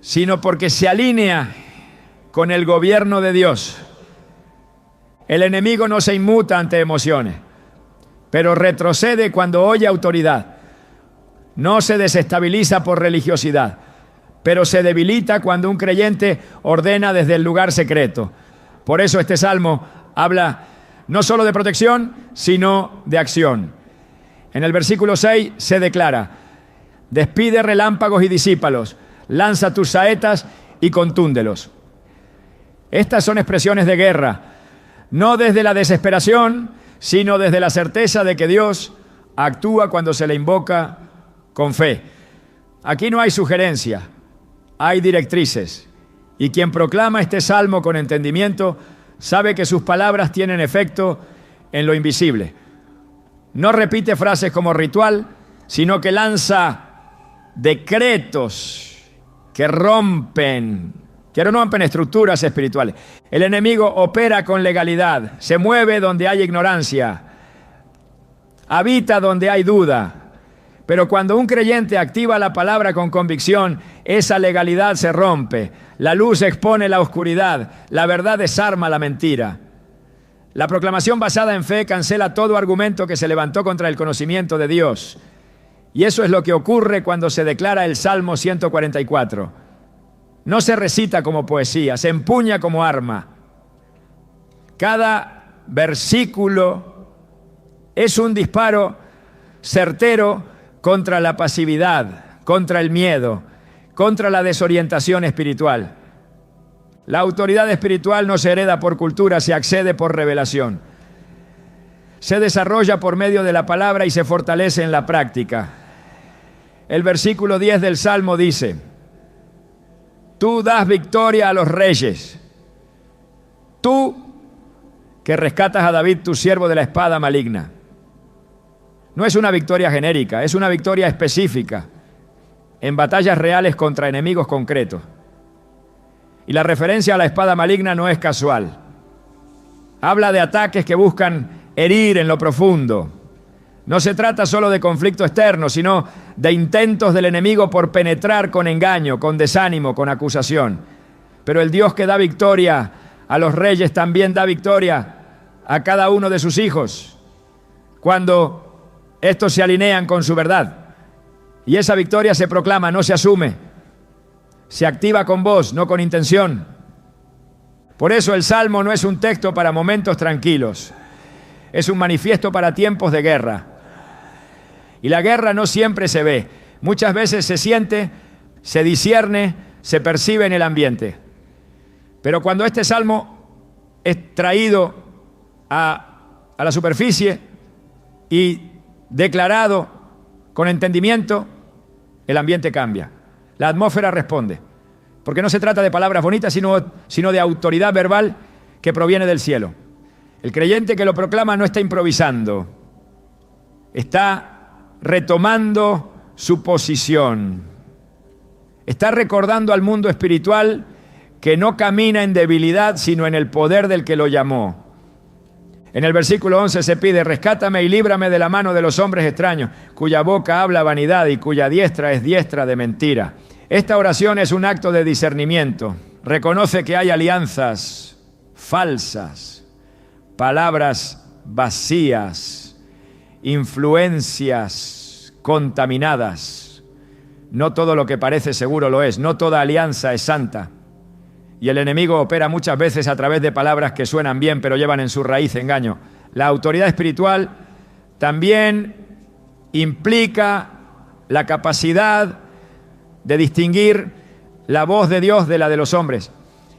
sino porque se alinea con el gobierno de Dios. El enemigo no se inmuta ante emociones, pero retrocede cuando oye autoridad. No se desestabiliza por religiosidad, pero se debilita cuando un creyente ordena desde el lugar secreto. Por eso este salmo habla no solo de protección, sino de acción. En el versículo 6 se declara, despide relámpagos y disípalos, lanza tus saetas y contúndelos. Estas son expresiones de guerra, no desde la desesperación, sino desde la certeza de que Dios actúa cuando se le invoca con fe. Aquí no hay sugerencia, hay directrices. Y quien proclama este salmo con entendimiento sabe que sus palabras tienen efecto en lo invisible. No repite frases como ritual, sino que lanza decretos que rompen estructuras espirituales. El enemigo opera con legalidad, se mueve donde hay ignorancia, habita donde hay duda. Pero cuando un creyente activa la palabra con convicción, esa legalidad se rompe. La luz expone la oscuridad, la verdad desarma la mentira. La proclamación basada en fe cancela todo argumento que se levantó contra el conocimiento de Dios. Y eso es lo que ocurre cuando se declara el Salmo 144. No se recita como poesía, se empuña como arma. Cada versículo es un disparo certero contra la pasividad, contra el miedo, contra la desorientación espiritual. La autoridad espiritual no se hereda por cultura, se accede por revelación. Se desarrolla por medio de la palabra y se fortalece en la práctica. El versículo 10 del Salmo dice, tú das victoria a los reyes. Tú que rescatas a David, tu siervo, de la espada maligna. No es una victoria genérica, es una victoria específica en batallas reales contra enemigos concretos. Y la referencia a la espada maligna no es casual. Habla de ataques que buscan herir en lo profundo. No se trata solo de conflicto externo, sino de intentos del enemigo por penetrar con engaño, con desánimo, con acusación. Pero el Dios que da victoria a los reyes también da victoria a cada uno de sus hijos cuando estos se alinean con su verdad. Y esa victoria se proclama, no se asume. Se activa con voz, no con intención. Por eso el Salmo no es un texto para momentos tranquilos. Es un manifiesto para tiempos de guerra. Y la guerra no siempre se ve. Muchas veces se siente, se discierne, se percibe en el ambiente. Pero cuando este salmo es traído a la superficie y declarado con entendimiento, el ambiente cambia. La atmósfera responde. Porque no se trata de palabras bonitas, sino de autoridad verbal que proviene del cielo. El creyente que lo proclama no está improvisando, está retomando su posición. Está recordando al mundo espiritual que no camina en debilidad, sino en el poder del que lo llamó. En el versículo 11 se pide: rescátame y líbrame de la mano de los hombres extraños, cuya boca habla vanidad y cuya diestra es diestra de mentira. Esta oración es un acto de discernimiento. Reconoce que hay alianzas falsas, palabras vacías, influencias contaminadas. No todo lo que parece seguro lo es, no toda alianza es santa. Y el enemigo opera muchas veces a través de palabras que suenan bien, pero llevan en su raíz engaño. La autoridad espiritual también implica la capacidad de distinguir la voz de Dios de la de los hombres.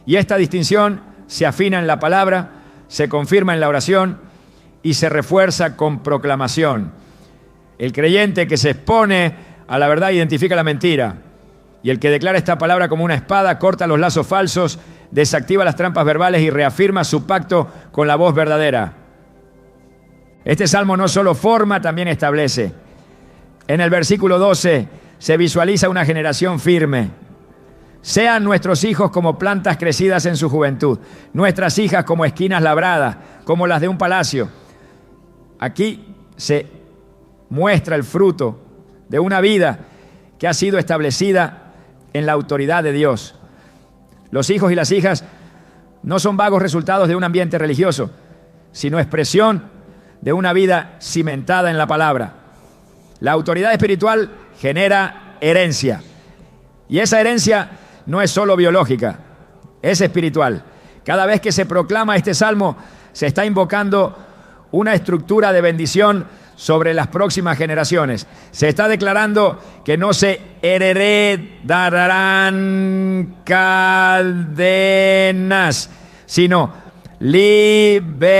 Y esta distinción se afina en la palabra, se confirma en la oración y se refuerza con proclamación. El creyente que se expone a la verdad identifica la mentira. Y el que declara esta palabra como una espada corta los lazos falsos, desactiva las trampas verbales y reafirma su pacto con la voz verdadera. Este salmo no solo forma, también establece. En el versículo 12 se visualiza una generación firme. Sean nuestros hijos como plantas crecidas en su juventud, nuestras hijas como esquinas labradas, como las de un palacio. Aquí se muestra el fruto de una vida que ha sido establecida en la autoridad de Dios. Los hijos y las hijas no son vagos resultados de un ambiente religioso, sino expresión de una vida cimentada en la palabra. La autoridad espiritual genera herencia. Y esa herencia no es solo biológica, es espiritual. Cada vez que se proclama este salmo, se está invocando una estructura de bendición sobre las próximas generaciones. Se está declarando que no se heredarán cadenas, sino libertad,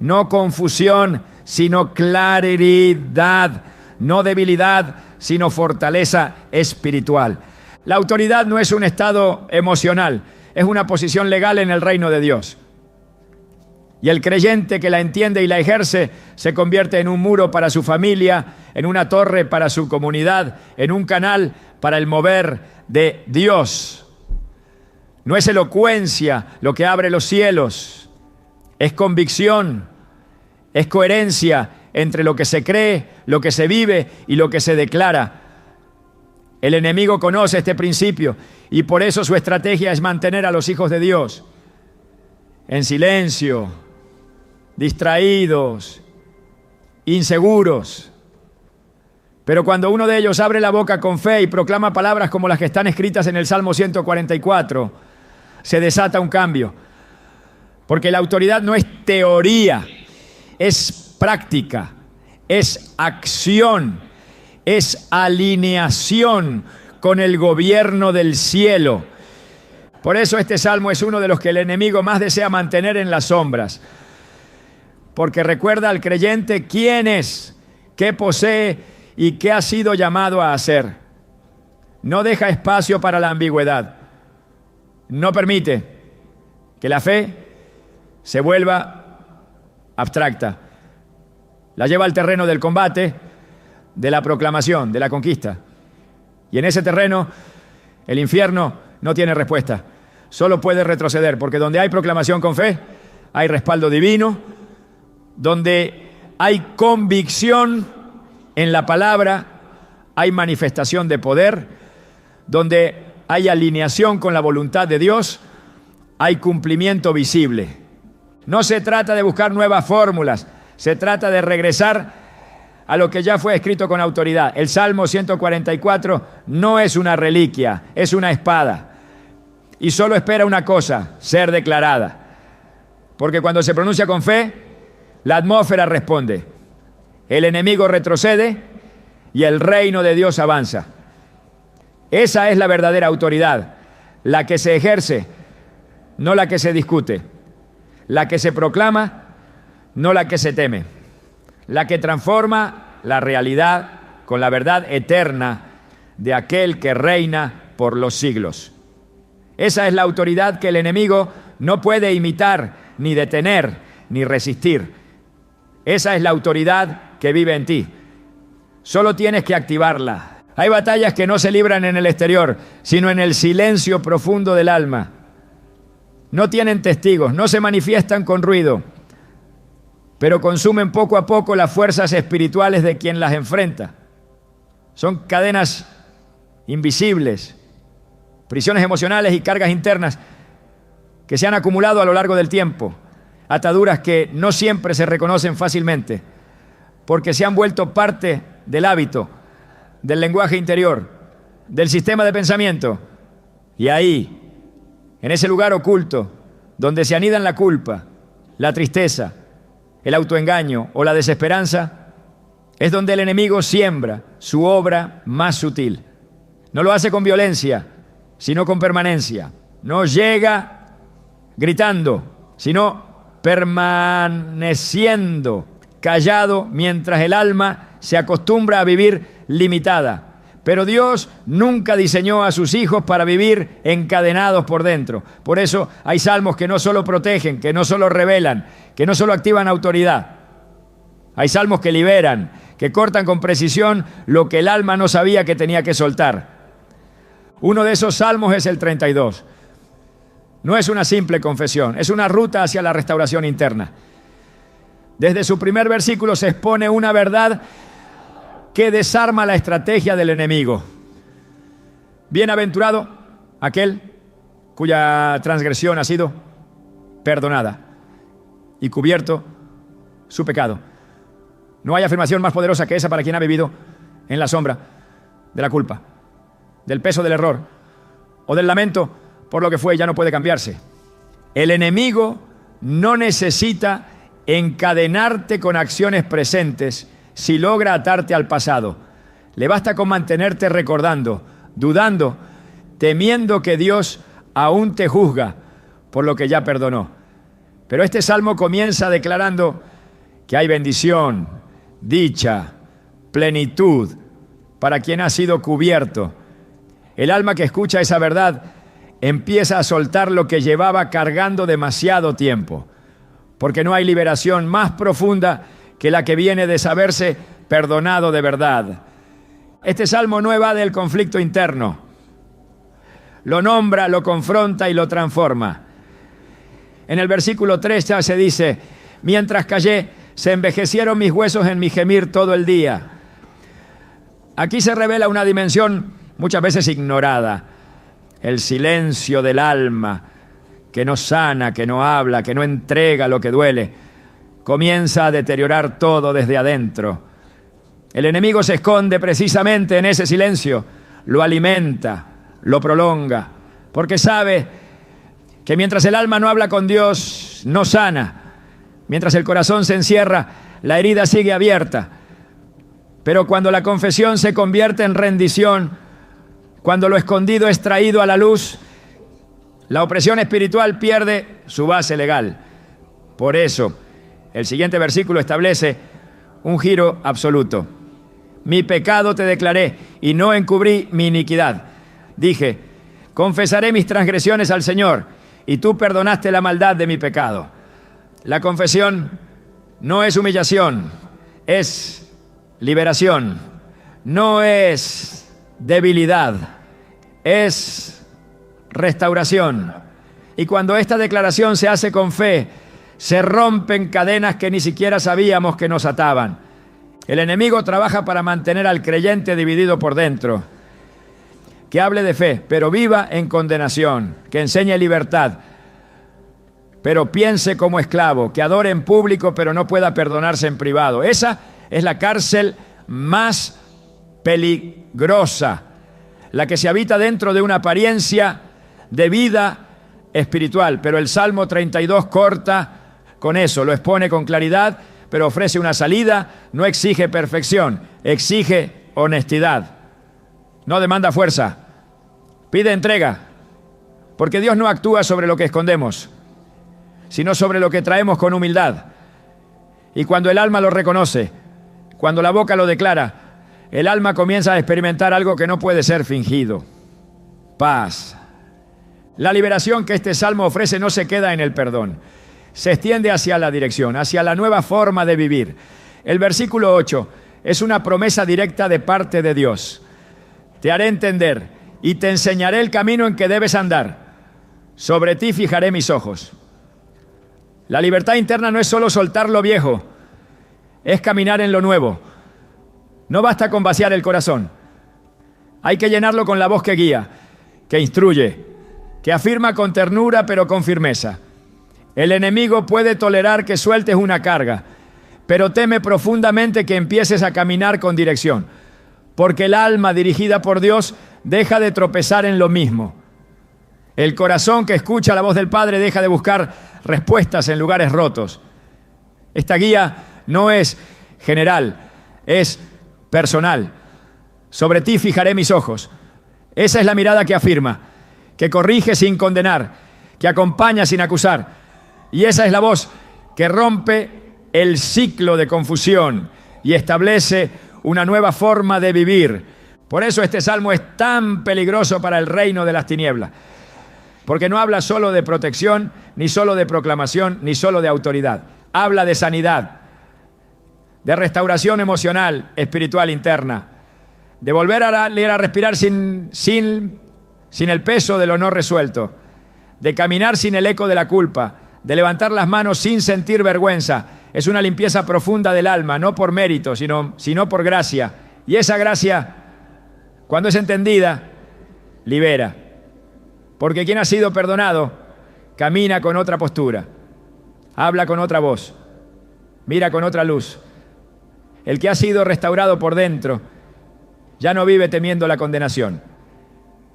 no confusión, sino claridad, no debilidad, sino fortaleza espiritual. La autoridad no es un estado emocional, es una posición legal en el reino de Dios. Y el creyente que la entiende y la ejerce se convierte en un muro para su familia, en una torre para su comunidad, en un canal para el mover de Dios. No es elocuencia lo que abre los cielos, es convicción, es coherencia entre lo que se cree, lo que se vive y lo que se declara. El enemigo conoce este principio y por eso su estrategia es mantener a los hijos de Dios en silencio, distraídos, inseguros. Pero cuando uno de ellos abre la boca con fe y proclama palabras como las que están escritas en el Salmo 144, se desata un cambio. Porque la autoridad no es teoría, es práctica, es acción, es alineación con el gobierno del cielo. Por eso este salmo es uno de los que el enemigo más desea mantener en las sombras. Porque recuerda al creyente quién es, qué posee y qué ha sido llamado a hacer. No deja espacio para la ambigüedad. No permite que la fe se vuelva abstracta. La lleva al terreno del combate, de la proclamación, de la conquista. Y en ese terreno el infierno no tiene respuesta. Solo puede retroceder, porque donde hay proclamación con fe, hay respaldo divino. Donde hay convicción en la palabra, hay manifestación de poder. Donde hay alineación con la voluntad de Dios, hay cumplimiento visible. No se trata de buscar nuevas fórmulas, se trata de regresar a lo que ya fue escrito con autoridad. El Salmo 144 no es una reliquia, es una espada. Y solo espera una cosa: ser declarada. Porque cuando se pronuncia con fe, la atmósfera responde. El enemigo retrocede y el reino de Dios avanza. Esa es la verdadera autoridad. la que se ejerce, no la que se discute, la que se proclama, no la que se teme, la que transforma la realidad con la verdad eterna de aquel que reina por los siglos. Esa es la autoridad que el enemigo no puede imitar, ni detener, ni resistir. Esa es la autoridad que vive en ti. Solo tienes que activarla. Hay batallas que no se libran en el exterior, sino en el silencio profundo del alma. No tienen testigos, no se manifiestan con ruido, pero consumen poco a poco las fuerzas espirituales de quien las enfrenta. Son cadenas invisibles, prisiones emocionales y cargas internas que se han acumulado a lo largo del tiempo, ataduras que no siempre se reconocen fácilmente, porque se han vuelto parte del hábito, del lenguaje interior, del sistema de pensamiento. Y ahí, en ese lugar oculto, donde se anidan la culpa, la tristeza, el autoengaño o la desesperanza, es donde el enemigo siembra su obra más sutil. No lo hace con violencia, sino con permanencia. No llega gritando, sino permaneciendo callado mientras el alma se acostumbra a vivir limitada. Pero Dios nunca diseñó a sus hijos para vivir encadenados por dentro. Por eso hay salmos que no solo protegen, que no solo revelan, que no solo activan autoridad. Hay salmos que liberan, que cortan con precisión lo que el alma no sabía que tenía que soltar. Uno de esos salmos es el 32. No es una simple confesión, es una ruta hacia la restauración interna. Desde su primer versículo se expone una verdad que desarma la estrategia del enemigo. Bienaventurado aquel cuya transgresión ha sido perdonada y cubierto su pecado. No hay afirmación más poderosa que esa para quien ha vivido en la sombra de la culpa, del peso del error o del lamento por lo que fue y ya no puede cambiarse. El enemigo no necesita encadenarte con acciones presentes si logra atarte al pasado. Le basta con mantenerte recordando, dudando, temiendo que Dios aún te juzga por lo que ya perdonó. Pero este salmo comienza declarando que hay bendición, dicha, plenitud para quien ha sido cubierto. El alma que escucha esa verdad empieza a soltar lo que llevaba cargando demasiado tiempo, porque no hay liberación más profunda que la que viene de saberse perdonado de verdad. Este salmo no evade el conflicto interno. Lo nombra, lo confronta y lo transforma. En el versículo 3 ya se dice: mientras callé, se envejecieron mis huesos en mi gemir todo el día. Aquí se revela una dimensión muchas veces ignorada. El silencio del alma, que no sana, que no habla, que no entrega lo que duele, comienza a deteriorar todo desde adentro. El enemigo se esconde precisamente en ese silencio, lo alimenta, lo prolonga, porque sabe que mientras el alma no habla con Dios, no sana. Mientras el corazón se encierra, la herida sigue abierta. Pero cuando la confesión se convierte en rendición, cuando lo escondido es traído a la luz, la opresión espiritual pierde su base legal. Por eso, el siguiente versículo establece un giro absoluto. Mi pecado te declaré y no encubrí mi iniquidad. Dije, confesaré mis transgresiones al Señor y tú perdonaste la maldad de mi pecado. La confesión no es humillación, es liberación. No es debilidad, es restauración. Y cuando esta declaración se hace con fe, se rompen cadenas que ni siquiera sabíamos que nos ataban. El enemigo trabaja para mantener al creyente dividido por dentro, que hable de fe, pero viva en condenación, que enseñe libertad, pero piense como esclavo, que adore en público, pero no pueda perdonarse en privado. Esa es la cárcel más peligrosa, la que se habita dentro de una apariencia de vida espiritual. Pero el Salmo 32 corta con eso, lo expone con claridad, pero ofrece una salida. No exige perfección, exige honestidad. No demanda fuerza, pide entrega, Porque Dios no actúa sobre lo que escondemos, sino sobre lo que traemos con humildad. Y cuando el alma lo reconoce, cuando la boca lo declara, el alma comienza a experimentar algo que no puede ser fingido: paz. La liberación que este salmo ofrece no se queda en el perdón, se extiende hacia la dirección, hacia la nueva forma de vivir. El versículo 8 es una promesa directa de parte de Dios. Te haré entender y te enseñaré el camino en que debes andar. Sobre ti fijaré mis ojos. La libertad interna no es solo soltar lo viejo, es caminar en lo nuevo. No basta con vaciar el corazón. Hay que llenarlo con la voz que guía, que instruye, que afirma con ternura pero con firmeza. El enemigo puede tolerar que sueltes una carga, pero teme profundamente que empieces a caminar con dirección, porque el alma dirigida por Dios deja de tropezar en lo mismo. El corazón que escucha la voz del Padre deja de buscar respuestas en lugares rotos. Esta guía no es general, es personal. Sobre ti fijaré mis ojos. Esa es la mirada que afirma, que corrige sin condenar, que acompaña sin acusar. Y esa es la voz que rompe el ciclo de confusión y establece una nueva forma de vivir. Por eso este salmo es tan peligroso para el reino de las tinieblas, porque no habla solo de protección, ni solo de proclamación, ni solo de autoridad. Habla de sanidad, de restauración emocional, espiritual interna, de volver a respirar sin el peso de lo no resuelto, de caminar sin el eco de la culpa, de levantar las manos sin sentir vergüenza. Es una limpieza profunda del alma, no por mérito, sino por gracia. Y esa gracia, cuando es entendida, libera. Porque quien ha sido perdonado, camina con otra postura, habla con otra voz, mira con otra luz. El que ha sido restaurado por dentro, ya no vive temiendo la condenación.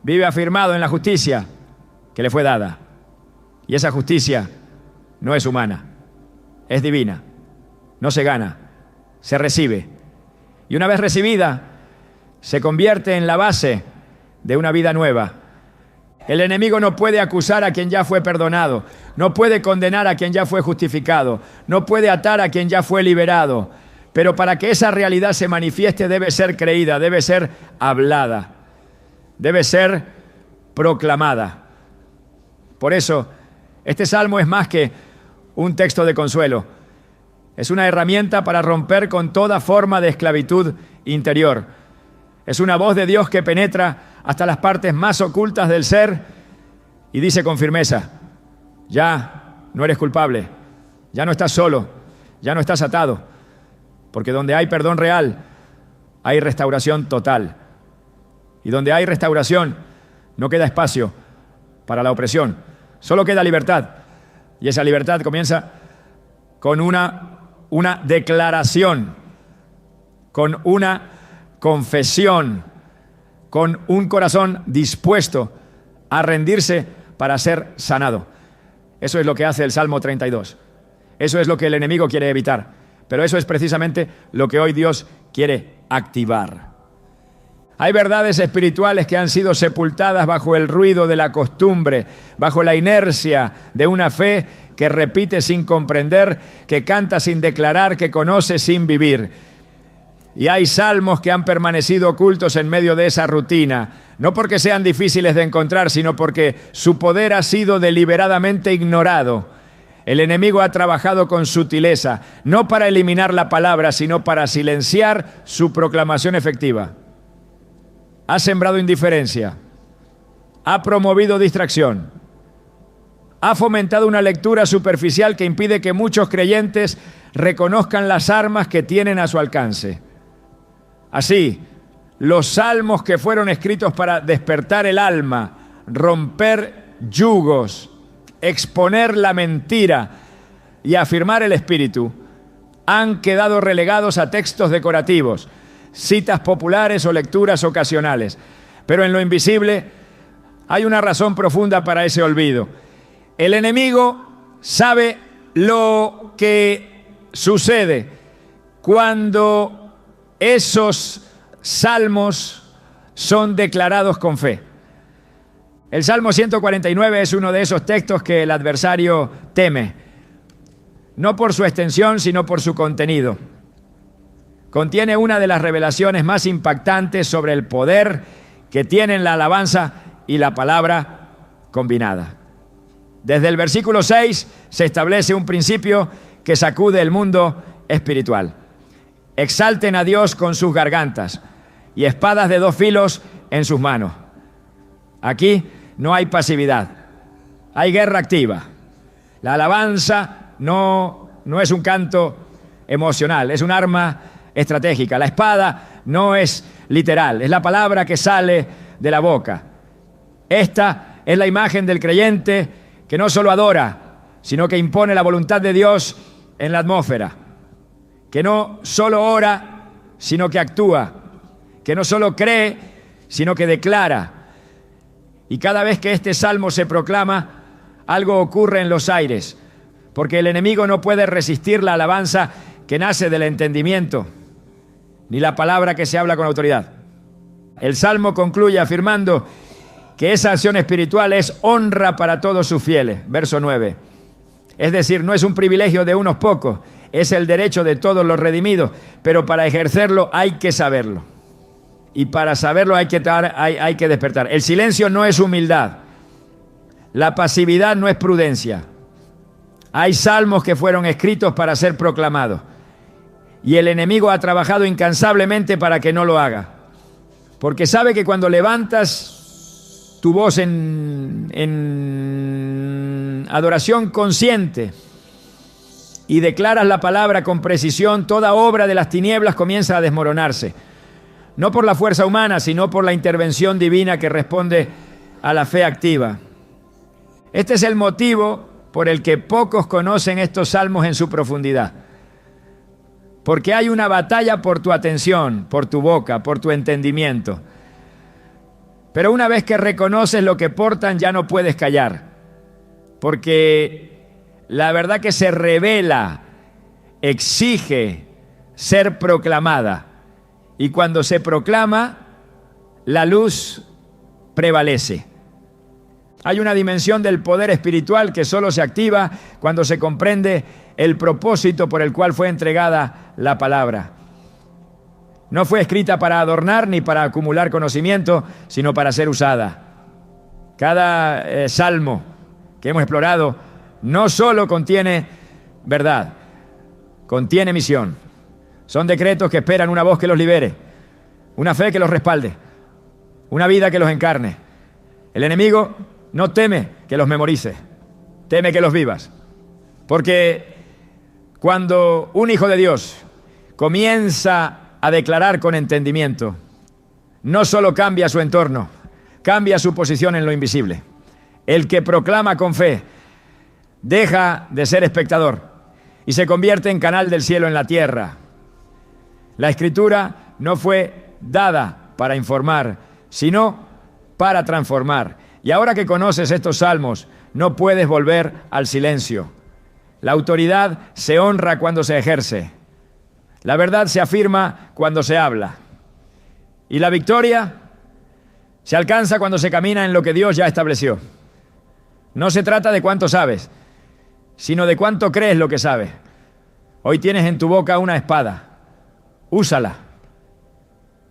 Vive afirmado en la justicia que le fue dada. Y esa justicia no es humana, es divina. No se gana, se recibe. Y una vez recibida, se convierte en la base de una vida nueva. El enemigo no puede acusar a quien ya fue perdonado, no puede condenar a quien ya fue justificado, no puede atar a quien ya fue liberado. Pero para que esa realidad se manifieste debe ser creída, debe ser hablada, debe ser proclamada. Por eso, este salmo es más que un texto de consuelo. Es una herramienta para romper con toda forma de esclavitud interior. Es una voz de Dios que penetra hasta las partes más ocultas del ser y dice con firmeza: ya no eres culpable, ya no estás solo, ya no estás atado, porque donde hay perdón real, hay restauración total. Y donde hay restauración, no queda espacio para la opresión, solo queda libertad. Y esa libertad comienza con una declaración, con una confesión, con un corazón dispuesto a rendirse para ser sanado. Eso es lo que hace el Salmo 32. Eso es lo que el enemigo quiere evitar. Pero eso es precisamente lo que hoy Dios quiere activar. Hay verdades espirituales que han sido sepultadas bajo el ruido de la costumbre, bajo la inercia de una fe que repite sin comprender, que canta sin declarar, que conoce sin vivir. Y hay salmos que han permanecido ocultos en medio de esa rutina, no porque sean difíciles de encontrar, sino porque su poder ha sido deliberadamente ignorado. El enemigo ha trabajado con sutileza, no para eliminar la palabra, sino para silenciar su proclamación efectiva. Ha sembrado indiferencia, ha promovido distracción, ha fomentado una lectura superficial que impide que muchos creyentes reconozcan las armas que tienen a su alcance. Así, los salmos que fueron escritos para despertar el alma, romper yugos, exponer la mentira y afirmar el espíritu, han quedado relegados a textos decorativos, citas populares o lecturas ocasionales. Pero en lo invisible hay una razón profunda para ese olvido. El enemigo sabe lo que sucede cuando esos salmos son declarados con fe. El Salmo 149 es uno de esos textos que el adversario teme, no por su extensión, sino por su contenido. Contiene una de las revelaciones más impactantes sobre el poder que tienen la alabanza y la palabra combinada. Desde el versículo 6 se establece un principio que sacude el mundo espiritual. Exalten a Dios con sus gargantas y espadas de dos filos en sus manos. Aquí no hay pasividad, hay guerra activa. La alabanza no es un canto emocional, es un arma estratégica. La espada no es literal, es la palabra que sale de la boca. Esta es la imagen del creyente que no solo adora, sino que impone la voluntad de Dios en la atmósfera, que no solo ora, sino que actúa, que no solo cree, sino que declara. Y cada vez que este salmo se proclama, algo ocurre en los aires, porque el enemigo no puede resistir la alabanza que nace del entendimiento, ni la palabra que se habla con autoridad. El salmo concluye afirmando que esa acción espiritual es honra para todos sus fieles. Verso 9. Es decir, no es un privilegio de unos pocos, es el derecho de todos los redimidos, pero para ejercerlo hay que saberlo. Y para saberlo hay que despertar. El silencio no es humildad. La pasividad no es prudencia. Hay salmos que fueron escritos para ser proclamados. Y el enemigo ha trabajado incansablemente para que no lo haga. Porque sabe que cuando levantas tu voz en adoración consciente y declaras la palabra con precisión, toda obra de las tinieblas comienza a desmoronarse. No por la fuerza humana, sino por la intervención divina que responde a la fe activa. Este es el motivo por el que pocos conocen estos salmos en su profundidad. Porque hay una batalla por tu atención, por tu boca, por tu entendimiento. Pero una vez que reconoces lo que portan, ya no puedes callar. Porque la verdad que se revela, exige ser proclamada. Y cuando se proclama, la luz prevalece. Hay una dimensión del poder espiritual que solo se activa cuando se comprende el propósito por el cual fue entregada la palabra. No fue escrita para adornar ni para acumular conocimiento, sino para ser usada. Cada salmo que hemos explorado no solo contiene verdad, contiene misión. Son decretos que esperan una voz que los libere, una fe que los respalde, una vida que los encarne. El enemigo no teme que los memorice, teme que los vivas. Porque cuando un hijo de Dios comienza a declarar con entendimiento, no solo cambia su entorno, cambia su posición en lo invisible. El que proclama con fe deja de ser espectador y se convierte en canal del cielo en la tierra. La Escritura no fue dada para informar, sino para transformar. Y ahora que conoces estos salmos, no puedes volver al silencio. La autoridad se honra cuando se ejerce. La verdad se afirma cuando se habla. Y la victoria se alcanza cuando se camina en lo que Dios ya estableció. No se trata de cuánto sabes, sino de cuánto crees lo que sabes. Hoy tienes en tu boca una espada. Úsala,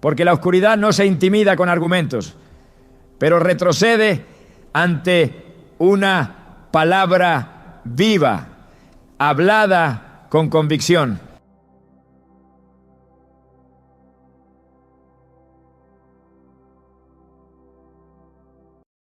porque la oscuridad no se intimida con argumentos, pero retrocede ante una palabra viva, hablada con convicción.